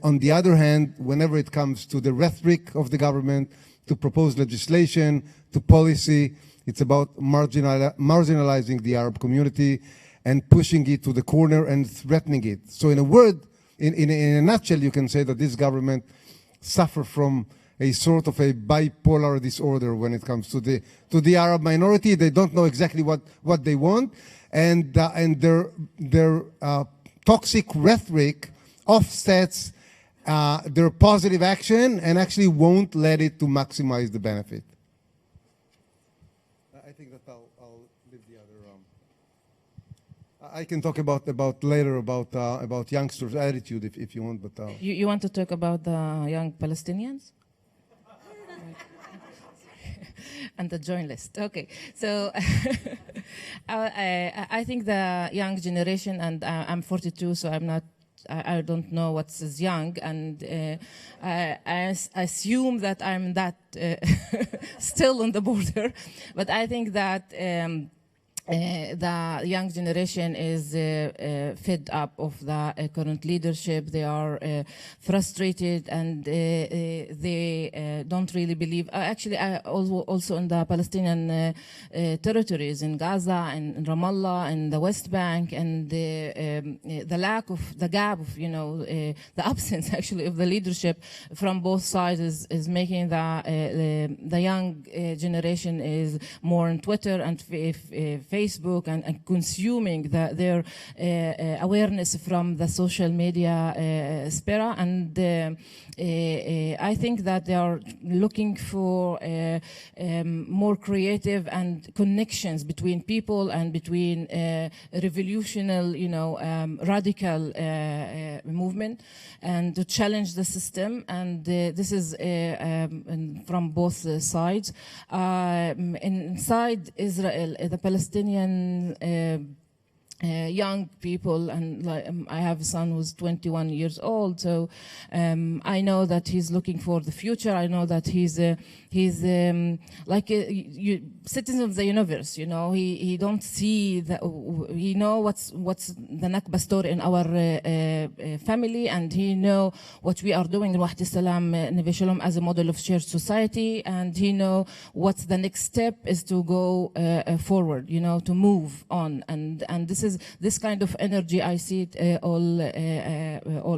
S4: On the other hand, whenever it comes to the rhetoric of the government, to propose legislation, to policy, it's about marginalizing the Arab community and pushing it to the corner and threatening it. So in a word, in a nutshell, you can say that this government suffers from a sort of a bipolar disorder when it comes to the Arab minority. They don't know exactly what they want, and their toxic rhetoric offsets their positive action and actually won't let it to maximize the benefit. I think that I'll leave the other. I can talk about later about youngsters' attitude if you want, but
S5: You want to talk about the young Palestinians? And the joint list. Okay, so I think the young generation, and I'm 42, so I don't know what's as young, and I assume that I'm that still on the border, but I think that the young generation is fed up of the current leadership. They are frustrated, and they don't really believe. Actually, also in the Palestinian territories, in Gaza and in Ramallah and the West Bank, and the gap of, you know, the absence actually of the leadership from both sides is making the young generation is more on Twitter and Facebook and consuming their awareness from the social media sphere, and I think that they are looking for more creative and connections between people and between revolutionary, you know, radical movement, and to challenge the system. And this is from both sides. Inside Israel, the Palestinian young people, and I have a son who's 21 years old, so I know that he's looking for the future. I know that he's like citizen of the universe. You know, he don't see he know what's the Nakba story in our family, and he know what we are doing in Wahdi Salam Neve Shalom as a model of shared society, and he know what's the next step is to go forward. You know, to move on, and this kind of energy I see it all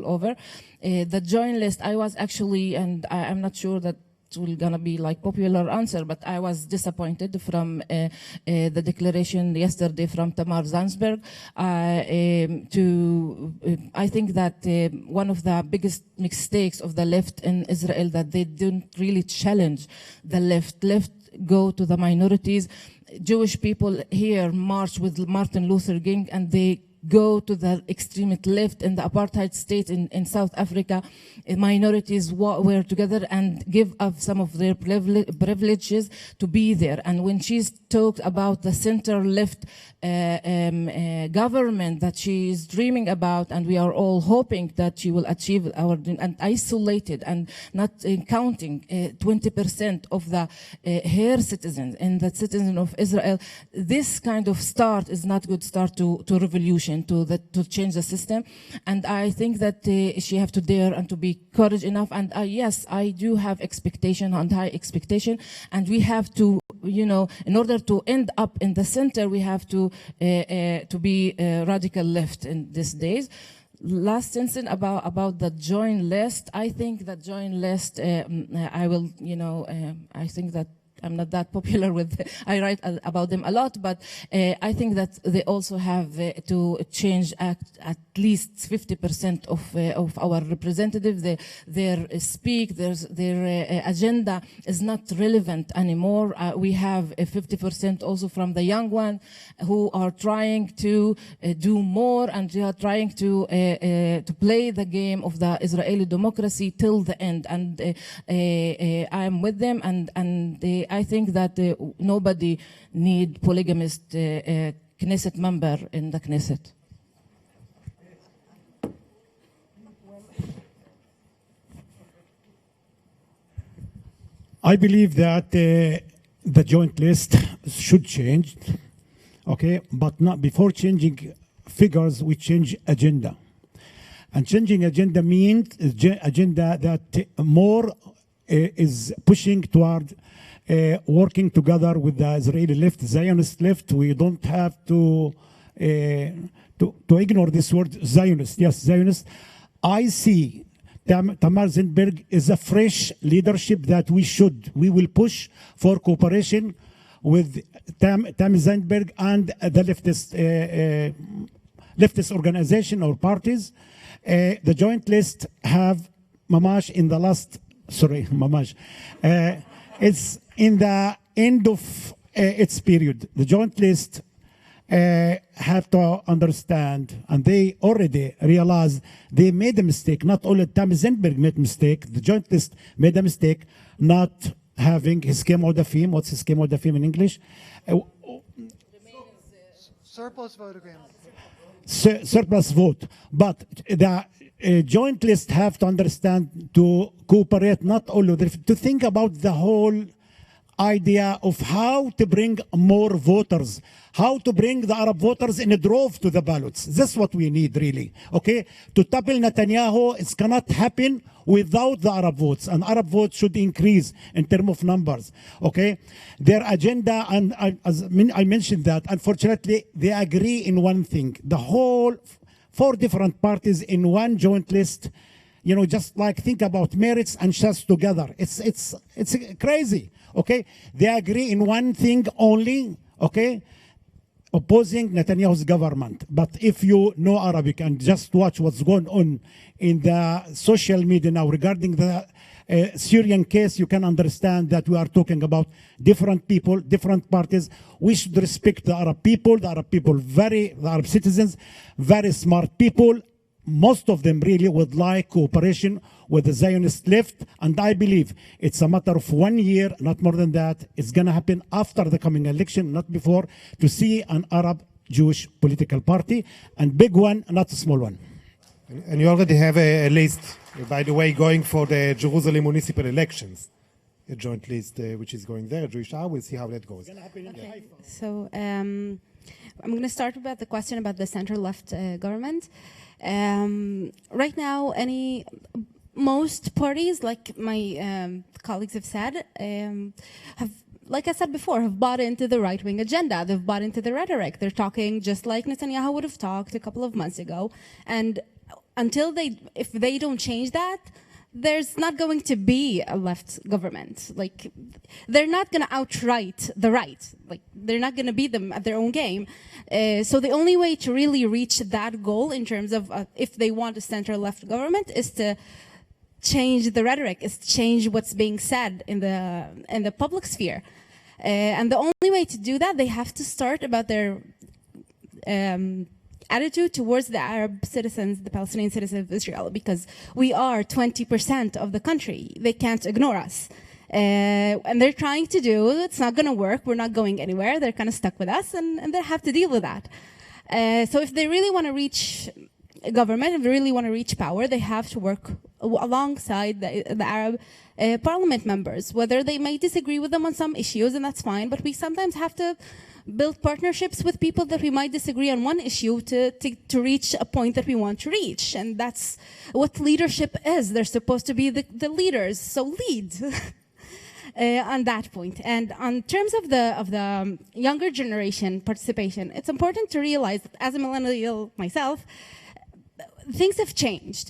S5: over. The joint list, I was actually, and I'm not sure that will gonna be like popular answer, but I was disappointed from the declaration yesterday from Tamar Zandsberg. I think that one of the biggest mistakes of the left in Israel, that they didn't really challenge the left. Left go to the minorities. Jewish people here march with Martin Luther King, and they go to the extremist left in the apartheid state in South Africa. Minorities were together and give up some of their privileges to be there. And when she's talked about the center-left government that she is dreaming about, and we are all hoping that she will achieve our dream, and isolated and not counting 20% of the her citizens and the citizens of Israel, this kind of start is not good start to revolution, to change the system. And I think that she have to dare and to be courage enough. And yes, I do have expectation and high expectation, and we have to, you know, in order to end up in the center, we have to be radical left in these days. Last sentence about the joint list. I think that joint list, I will, you know, I think that I'm not that popular with, I write about them a lot, but I think that they also have to change at least 50% of our representatives. Their speak, their agenda is not relevant anymore. We have 50% also from the young one who are trying to do more, and they are trying to play the game of the Israeli democracy till the end. And I am with them, and I think that nobody need polygamist Knesset member in the Knesset.
S3: I believe that the joint list should change, okay, but not before changing figures, we change agenda. And changing agenda means agenda that more is pushing toward working together with the Israeli left, Zionist left. We don't have to ignore this word, Zionist. Yes, Zionist. I see Tamar Zandberg is a fresh leadership that we will push for cooperation with Tamar Zandberg and the leftist organization or parties. The joint list have Mamash in the last, sorry, Mamash. It's in the end of its period. The joint list have to understand, and they already realize they made a mistake. Not only Tamar Zandberg made a mistake, the joint list made a mistake not having Hiskem Odafim. What's Hiskem Odafim in English?
S9: Surplus vote agreement.
S3: Surplus vote. But the joint list have to understand to cooperate, not only to think about the whole idea of how to bring more voters, how to bring the Arab voters in a drove to the ballots. That's what we need, really. Okay, to topple Netanyahu, it cannot happen without the Arab votes, and Arab votes should increase in terms of numbers. Okay, their agenda, and as I mentioned that, unfortunately, they agree in one thing: the whole 4 different parties in one joint list. You know, just like think about merits and Shas together. It's crazy. Okay, they agree in one thing only. Okay, opposing Netanyahu's government. But if you know Arabic and just watch what's going on in the social media now regarding the Syrian case, you can understand that we are talking about different people, different parties. We should respect the Arab people. The Arab citizens, very smart people. Most of them really would like cooperation with the Zionist left, and I believe it's a matter of 1 year, not more than that. It's going to happen after the coming election, not before, to see an Arab Jewish political party, and big one, not a small one.
S1: And you already have a list, by the way, going for the Jerusalem municipal elections. A joint list which is going there, a Jewish hour. We'll see how that goes.
S2: Okay. So I'm going to start about the question about the center-left government. Right now, most parties, like my colleagues have said, have, like I said before, have bought into the right-wing agenda. They've bought into the rhetoric. They're talking just like Netanyahu would have talked a couple of months ago. And if they don't change that, there's not going to be a left government. Like, they're not going to outright the right. Like, they're not going to beat them at their own game. So the only way to really reach that goal in terms of if they want a center-left government is to change the rhetoric, is to change what's being said in the public sphere. And the only way to do that, they have to start about their attitude towards the Arab citizens, the Palestinian citizens of Israel, because we are 20% of the country. They can't ignore us. And they're trying to do, it's not going to work, we're not going anywhere, they're kind of stuck with us, and they have to deal with that. So if they really want to reach government, if they really want to reach power, they have to work alongside the Arab parliament members, whether they may disagree with them on some issues, and that's fine, but we sometimes have to build partnerships with people that we might disagree on one issue to reach a point that we want to reach. And that's what leadership is. They're supposed to be the leaders, so lead. On that point. And on terms of the younger generation participation, it's important to realize that as a millennial myself, things have changed.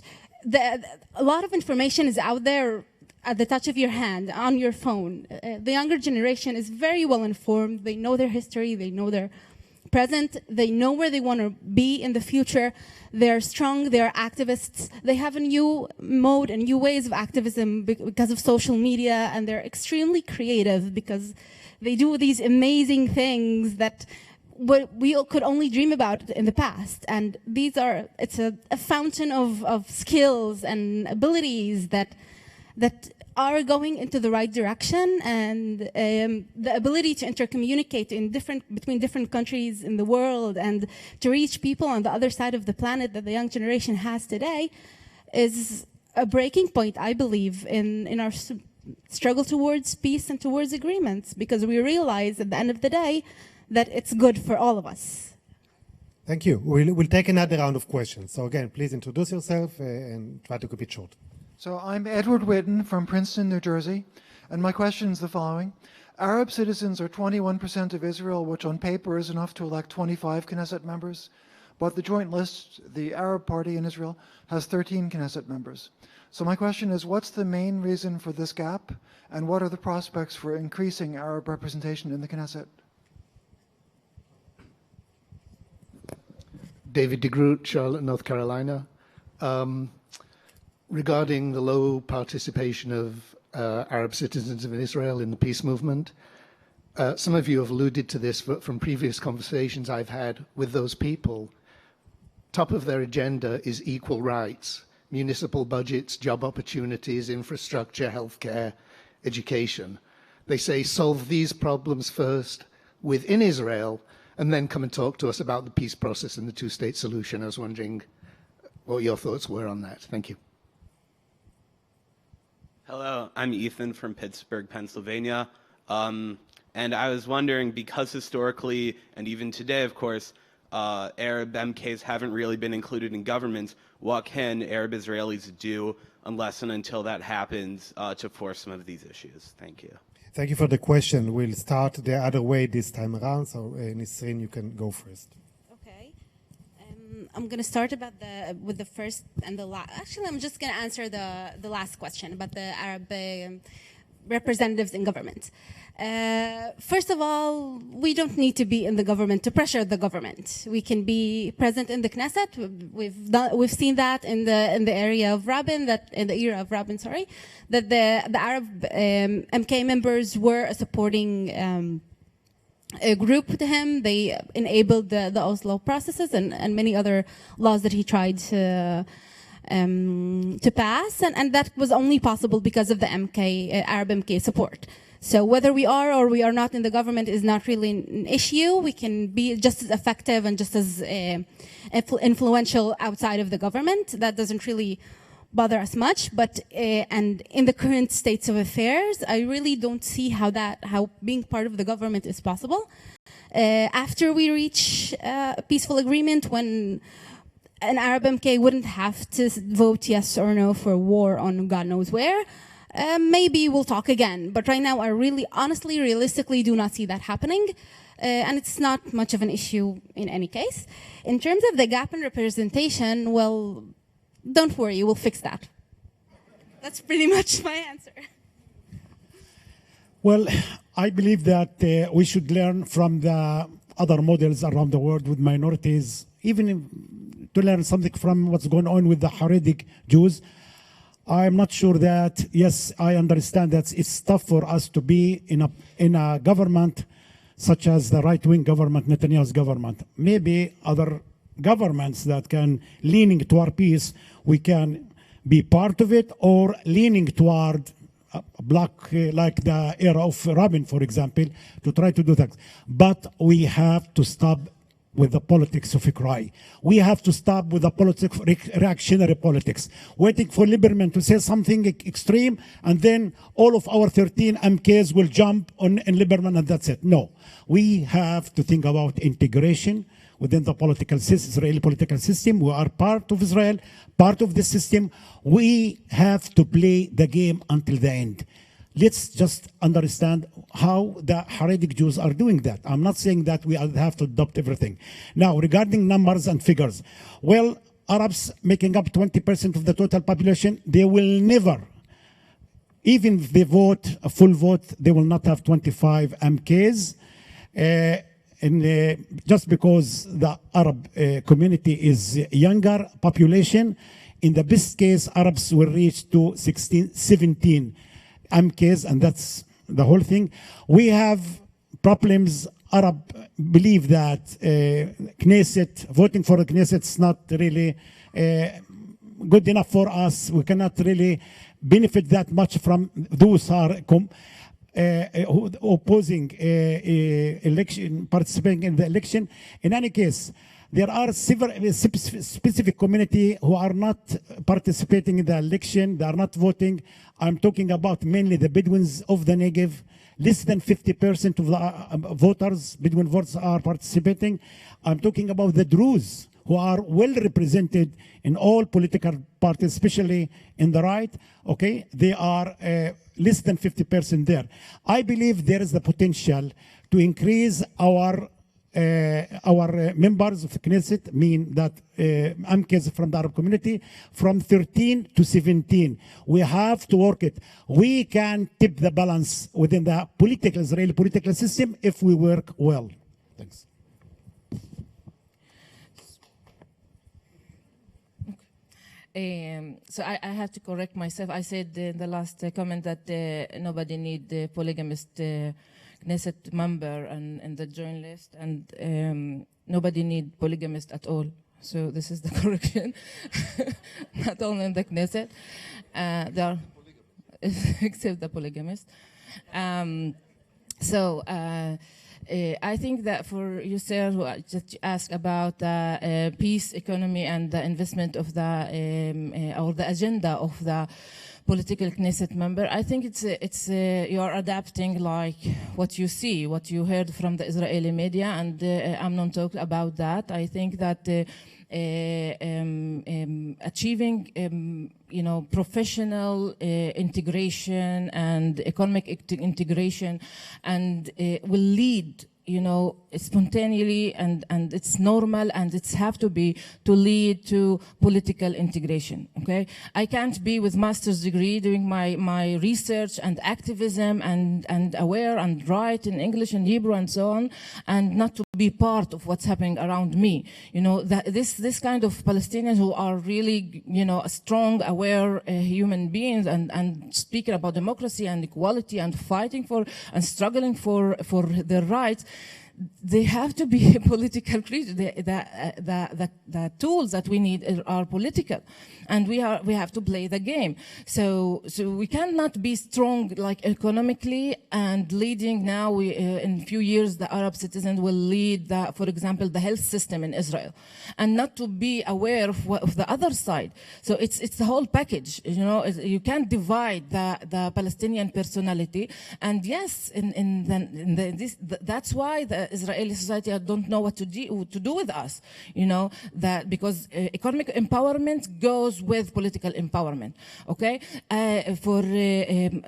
S2: A lot of information is out there at the touch of your hand, on your phone. The younger generation is very well informed. They know their history, they know their present, they know where they want to be in the future. They're strong, they're activists. They have a new mode and new ways of activism because of social media, and they're extremely creative because they do these amazing things that we could only dream about in the past. And it's a fountain of skills and abilities that are going into the right direction, and the ability to intercommunicate between different countries in the world and to reach people on the other side of the planet that the young generation has today is a breaking point, I believe, in our struggle towards peace and towards agreements, because we realize at the end of the day that it's good for all of us.
S1: Thank you. We'll take another round of questions. So again, please introduce yourself and try to keep it short.
S9: So I'm Edward Whitten from Princeton, New Jersey, and my question is the following. Arab citizens are 21% of Israel, which on paper is enough to elect 25 Knesset members, but the Joint List, the Arab Party in Israel, has 13 Knesset members. So my question is, what's the main reason for this gap, and what are the prospects for increasing Arab representation in the Knesset?
S6: David DeGroot, Charlotte, North Carolina. Regarding the low participation of Arab citizens of Israel in the peace movement, some of you have alluded to this from previous conversations I've had with those people. Top of their agenda is equal rights, municipal budgets, job opportunities, infrastructure, healthcare, education. They say solve these problems first within Israel and then come and talk to us about the peace process and the two-state solution. I was wondering what your thoughts were on that. Thank you.
S10: Hello, I'm Ethan from Pittsburgh, Pennsylvania. And I was wondering, because historically, and even today, of course, Arab MKs haven't really been included in governments, what can Arab Israelis do unless and until that happens to force some of these issues? Thank you.
S1: Thank you for the question. We'll start the other way this time around. So Nisreen, you can go first.
S2: I'm going to start with the first and the last. Actually, I'm just going to answer the last question about the Arab representatives in government. First of all, we don't need to be in the government to pressure the government. We can be present in the Knesset. We've seen that in the area of Rabin, in the era of Rabin, that the Arab MK members were supporting a group to him. They enabled the Oslo processes and many other laws that he tried to pass, and that was only possible because of the Arab MK support. So whether we are or we are not in the government is not really an issue. We can be just as effective and just as influential outside of the government. That doesn't really bother us much, but and in the current states of affairs, I really don't see how being part of the government is possible. After we reach a peaceful agreement, when an Arab MK wouldn't have to vote yes or no for war on God knows where, maybe we'll talk again. But right now, I really, honestly, realistically do not see that happening. And it's not much of an issue in any case. In terms of the gap in representation, well, don't worry, we'll fix that. That's pretty much my answer.
S3: Well, I believe that we should learn from the other models around the world with minorities, even to learn something from what's going on with the Haredi Jews. I'm not sure that, yes, I understand that it's tough for us to be in a government such as the right-wing government, Netanyahu's government. Maybe other governments that can leaning toward peace, we can be part of it, or leaning toward block like the era of Rabin, for example, to try to do things. But we have to stop with the politics of cry. We have to stop with the politics, reactionary politics, waiting for Lieberman to say something extreme, and then all of our 13 MKs will jump on in Lieberman, and that's it. No, we have to think about integration within the political system, Israeli political system. We are part of Israel, part of the system. We have to play the game until the end. Let's just understand how the Haredic Jews are doing that. I'm not saying that we have to adopt everything. Now, regarding numbers and figures, well, Arabs making up 20% of the total population, they will never, even if they vote, a full vote, they will not have 25 MKs. Just because the Arab community is younger population, in the best case, Arabs will reach to 16, 17 MKs, and that's the whole thing. We have problems. Arab believe that Knesset, voting for the Knesset is not really good enough for us. We cannot really benefit that much from those who are opposing election, participating in the election. In any case, there are several specific community who are not participating in the election. They are not voting. I'm talking about mainly the Bedouins of the Negev. Less than 50% of the voters, Bedouin voters, are participating. I'm talking about the Druze, who are well represented in all political parties, especially in the right. Okay, they are less than 50% there. I believe there is the potential to increase our members of the Knesset, mean that MKs from the Arab community, from 13 to 17. We have to work it. We can tip the balance within the political Israeli political system if we work well. Thanks.
S5: So I have to correct myself. I said in the last comment that nobody need a polygamist Knesset member and the joint list, and nobody need polygamist at all. So this is the correction. Not only in the Knesset, there are except the polygamist. I think that for you, sir, who just asked about the peace economy and the investment of the or the agenda of the political Knesset member, I think it's you are adapting like what you see, what you heard from the Israeli media, and Amnon talked about that. I think that achieving professional integration and economic integration and will lead spontaneously, and it's normal, and it's have to be to lead to political integration. Okay, I can't be with master's degree doing my research and activism and aware and write in English and Hebrew and so on, and not to be part of what's happening around me. That this kind of Palestinians who are really strong, aware human beings and speaking about democracy and equality and fighting for and struggling for their rights, they have to be political creatures. The tools that we need are political, and we have to play the game. So we cannot be strong like economically and leading. Now in a few years the Arab citizens will lead for example the health system in Israel, and not to be aware of the other side. So it's the whole package. You can't divide the Palestinian personality. And yes, that's why the Israeli society don't know what to do with us, that because economic empowerment goes with political empowerment. Okay,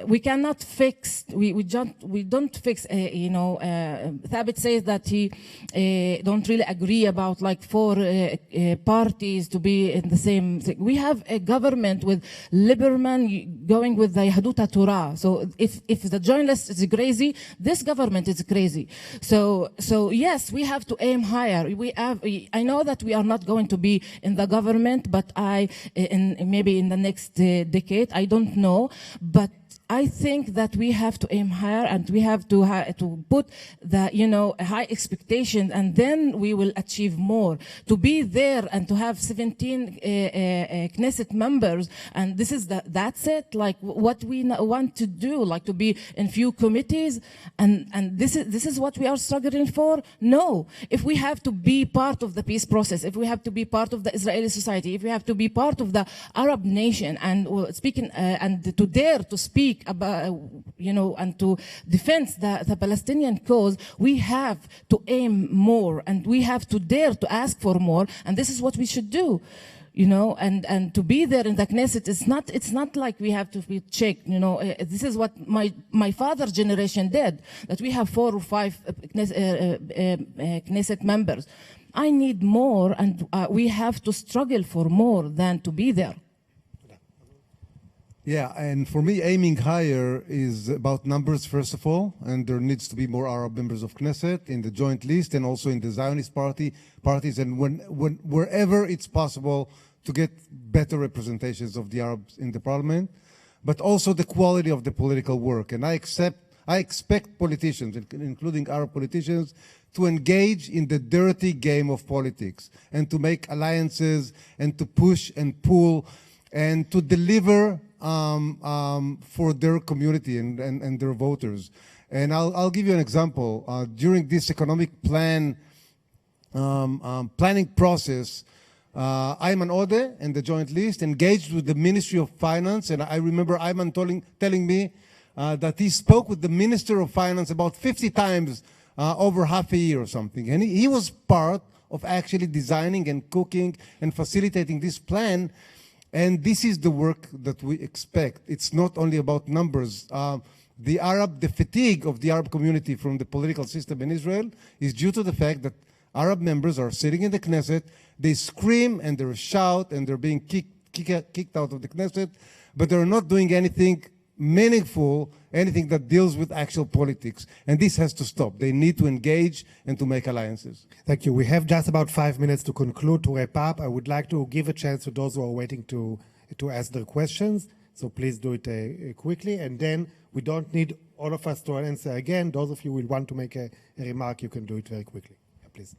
S5: we cannot fix. We don't fix. Thabit says that he don't really agree about like 4 parties to be in the same thing. We have a government with Lieberman going with the Yahuduta Torah. So if the journalist is crazy, this government is crazy. So yes, we have to aim higher. I know that we are not going to be in the government, but maybe in the next decade, I don't know. But I think that we have to aim higher, and we have to put the high expectations, and then we will achieve more. To be there and to have 17 Knesset members, and that's it. Like what we want to do, like to be in few committees, and this is what we are struggling for. No, if we have to be part of the peace process, if we have to be part of the Israeli society, if we have to be part of the Arab nation, and speaking and to dare to speak about, and to defend the Palestinian cause, we have to aim more, and we have to dare to ask for more, and this is what we should do. And to be there in the Knesset, it's not like we have to be checked. This is what my father's generation did, that we have 4 or 5 Knesset members. I need more, and we have to struggle for more than to be there.
S4: Yeah, and for me, aiming higher is about numbers, first of all, and there needs to be more Arab members of Knesset in the joint list and also in the Zionist parties, and wherever it's possible to get better representations of the Arabs in the parliament, but also the quality of the political work. And I expect politicians, including Arab politicians, to engage in the dirty game of politics and to make alliances and to push and pull and to deliver for their community and their voters. And I'll give you an example. During this economic planning process, Ayman Odeh and the Joint List engaged with the Ministry of Finance, and I remember Ayman telling me that he spoke with the Minister of Finance about 50 times over half a year or something. And he was part of actually designing and cooking and facilitating this plan. And this is the work that we expect. It's not only about numbers. The fatigue of the Arab community from the political system in Israel is due to the fact that Arab members are sitting in the Knesset, they scream and they shout and they're being kicked out of the Knesset, but they're not doing anything meaningful, anything that deals with actual politics. And this has to stop. They need to engage and to make alliances.
S1: Thank you. We have just about 5 minutes to conclude, to wrap up. I would like to give a chance to those who are waiting to ask their questions. So please do it quickly. And then we don't need all of us to answer again. Those of you who will want to make a remark, you can do it very quickly. Yeah, please.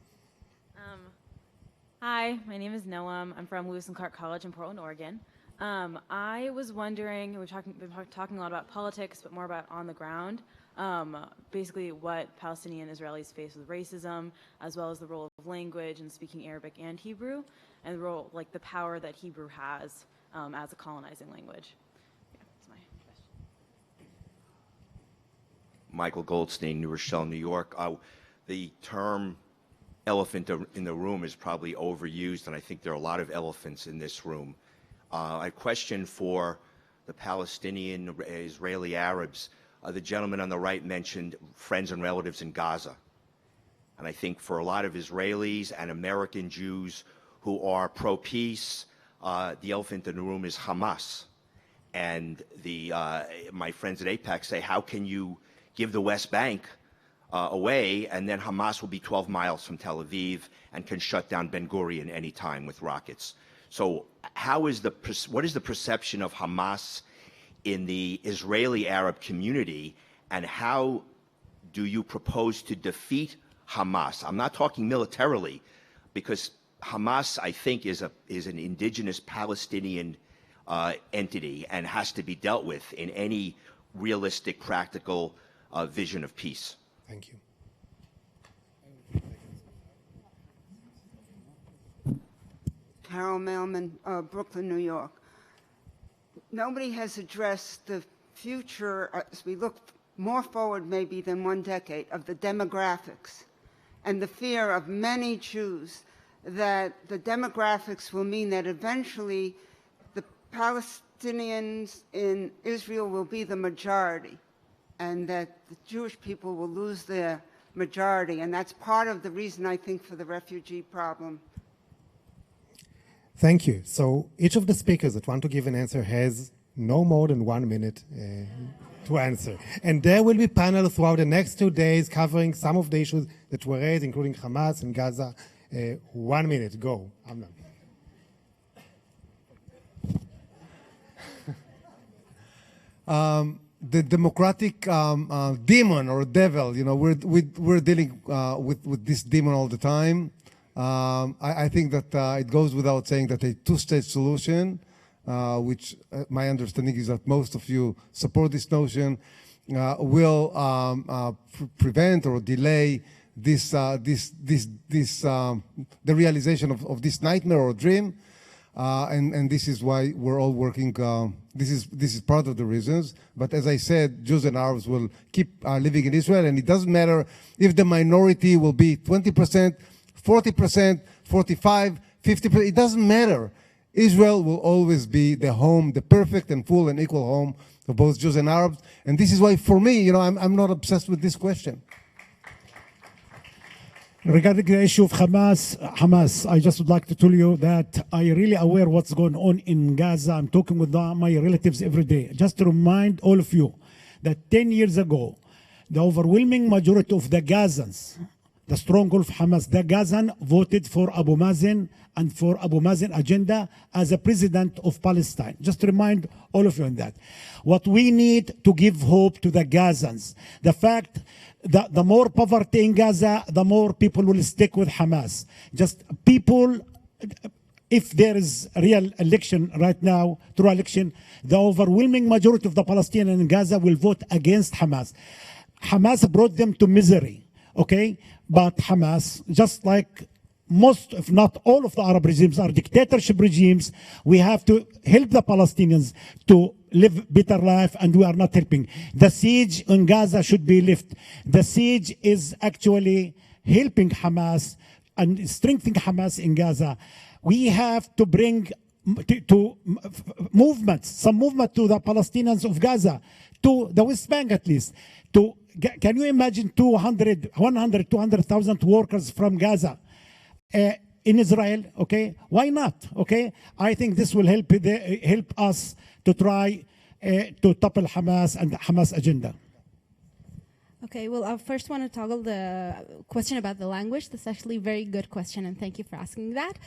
S11: Hi, my name is Noam. I'm from Lewis and Clark College in Portland, Oregon. I was wondering, we've been talking a lot about politics, but more about on the ground, basically what Palestinian Israelis face with racism, as well as the role of language and speaking Arabic and Hebrew, and the role, like the power that Hebrew has as a colonizing language. Yeah, that's my question.
S12: Michael Goldstein, New Rochelle, New York. The term elephant in the room is probably overused, and I think there are a lot of elephants in this room. I question for the Palestinian, Israeli Arabs. The gentleman on the right mentioned friends and relatives in Gaza. And I think for a lot of Israelis and American Jews who are pro-peace, the elephant in the room is Hamas. And my friends at AIPAC say, how can you give the West Bank away, and then Hamas will be 12 miles from Tel Aviv and can shut down Ben Gurion any time with rockets? So what is the perception of Hamas in the Israeli Arab community, and how do you propose to defeat Hamas? I'm not talking militarily, because Hamas, I think, is an indigenous Palestinian entity and has to be dealt with in any realistic, practical vision of peace.
S1: Thank you.
S13: Carol Mailman, Brooklyn, New York. Nobody has addressed the future, as we look more forward maybe than 1 decade, of the demographics and the fear of many Jews that the demographics will mean that eventually the Palestinians in Israel will be the majority, and that the Jewish people will lose their majority. And that's part of the reason, I think, for the refugee problem.
S1: Thank you. So each of the speakers that want to give an answer has no more than 1 minute to answer. And there will be panels throughout the next 2 days covering some of the issues that were raised, including Hamas and Gaza. 1 minute, go. Amnon.
S4: the democratic demon or devil. You know, we're dealing with this demon all the time. I think that it goes without saying that a two-state solution, which my understanding is that most of you support this notion, will prevent or delay the realization of this nightmare or dream. And this is why we're all working. This is part of the reasons. But as I said, Jews and Arabs will keep living in Israel, and it doesn't matter if the minority will be 20%, 40%, 45%, 50%. It doesn't matter. Israel will always be the home, the perfect and full and equal home of both Jews and Arabs. And this is why, for me, you know, I'm not obsessed with this question.
S3: Regarding the issue of Hamas, I just would like to tell you that I really aware what's going on in Gaza. I'm talking with my relatives every day. Just to remind all of you that 10 years ago, the overwhelming majority of the Gazans, the stronghold of Hamas, the Gazan voted for Abu Mazen and for Abu Mazen agenda as a president of Palestine. Just to remind all of you on that. What we need to give hope to the Gazans, the fact that the more poverty in Gaza, the more people will stick with Hamas. Just people, if there is a real election right now, true election, the overwhelming majority of the Palestinians in Gaza will vote against Hamas. Hamas brought them to misery, okay? But Hamas, just like most, if not all of the Arab regimes are dictatorship regimes, we have to help the Palestinians to live better life, and we are not helping. The siege in Gaza should be lifted. The siege is actually helping Hamas and strengthening Hamas in Gaza. We have to bring to movements, some movement to the Palestinians of Gaza, to the West Bank at least. Can you imagine 200,000 workers from Gaza in Israel? Okay, why not? Okay, I think this will help us to try to topple Hamas and the Hamas agenda.
S2: Okay, well, I first want to toggle the question about the language. That's actually a very good question, and thank you for asking that.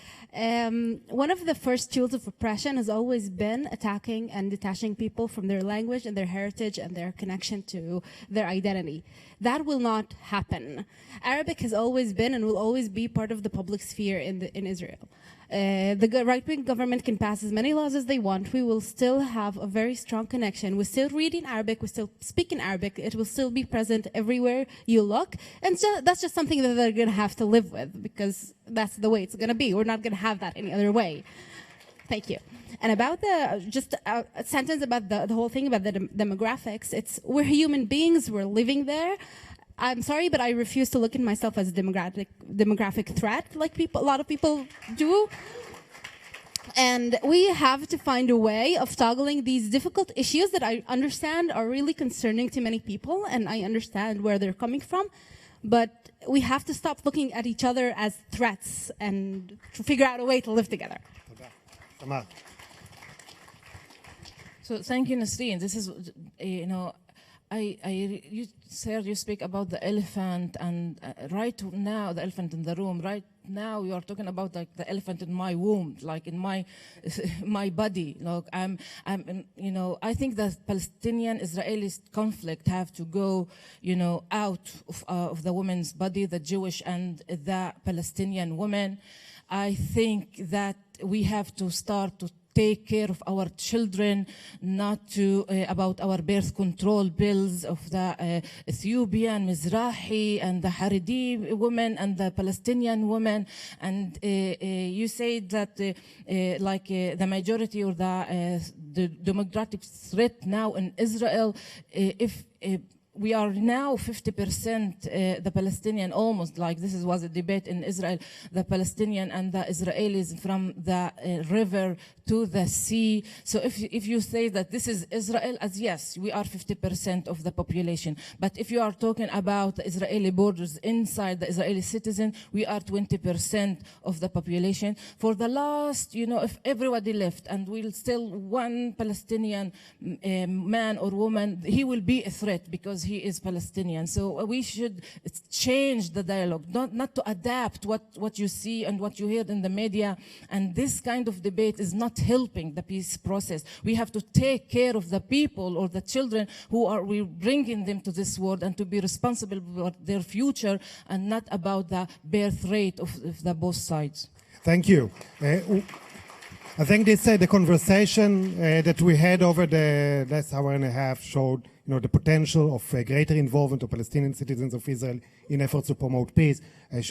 S2: One of the first tools of oppression has always been attacking and detaching people from their language and their heritage and their connection to their identity. That will not happen. Arabic has always been and will always be part of the public sphere in Israel. The right-wing government can pass as many laws as they want. We will still have a very strong connection. We still read in Arabic. We still speak in Arabic. It will still be present everywhere you look. And that's just something that they're going to have to live with, because that's the way it's going to be. We're not going to have that any other way. Thank you. And about just a sentence about the whole thing about the demographics, we're human beings. We're living there. I'm sorry, but I refuse to look at myself as a demographic threat like a lot of people do. And we have to find a way of toggling these difficult issues that I understand are really concerning to many people, and I understand where they're coming from. But we have to stop looking at each other as threats and to figure out a way to live together.
S5: So thank you, Nasreen. This is, you know, you speak about the elephant, and right now, the elephant in the room. Right now, you are talking about like the elephant in my womb, like in my my body. Look, you know, I think that Palestinian-Israeli conflict have to go, you know, out of the woman's body, the Jewish and the Palestinian women. I think that we have to start to take care of our children, not to about our birth control bills of the Ethiopian, Mizrahi, and the Haredi women and the Palestinian women. And you say that the majority or the demographic threat now in Israel, if we are now 50% the Palestinian, almost like this was a debate in Israel, the Palestinian and the Israelis from the river to the sea. So if you say that this is Israel, as yes, we are 50% of the population. But if you are talking about the Israeli borders inside the Israeli citizen, we are 20% of the population. For the last, you know, if everybody left and we'll still one Palestinian man or woman, he will be a threat because he is Palestinian. So we should change the dialogue, not to adapt what you see and what you hear in the media. And this kind of debate is not helping the peace process. We have to take care of the people or the children who are we're bringing them to this world, and to be responsible for their future, and not about the birth rate of the both sides.
S1: Thank you. I think the conversation that we had over the last hour and a half showed, the potential of greater involvement of Palestinian citizens of Israel in efforts to promote peace. We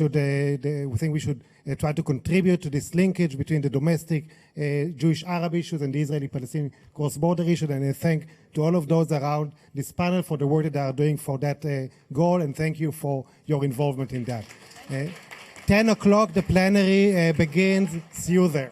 S1: think we should try to contribute to this linkage between the domestic Jewish-Arab issues and the Israeli-Palestinian cross-border issue. And I thank to all of those around this panel for the work that they are doing for that goal, and thank you for your involvement in that. 10 o'clock, the plenary begins. See you there.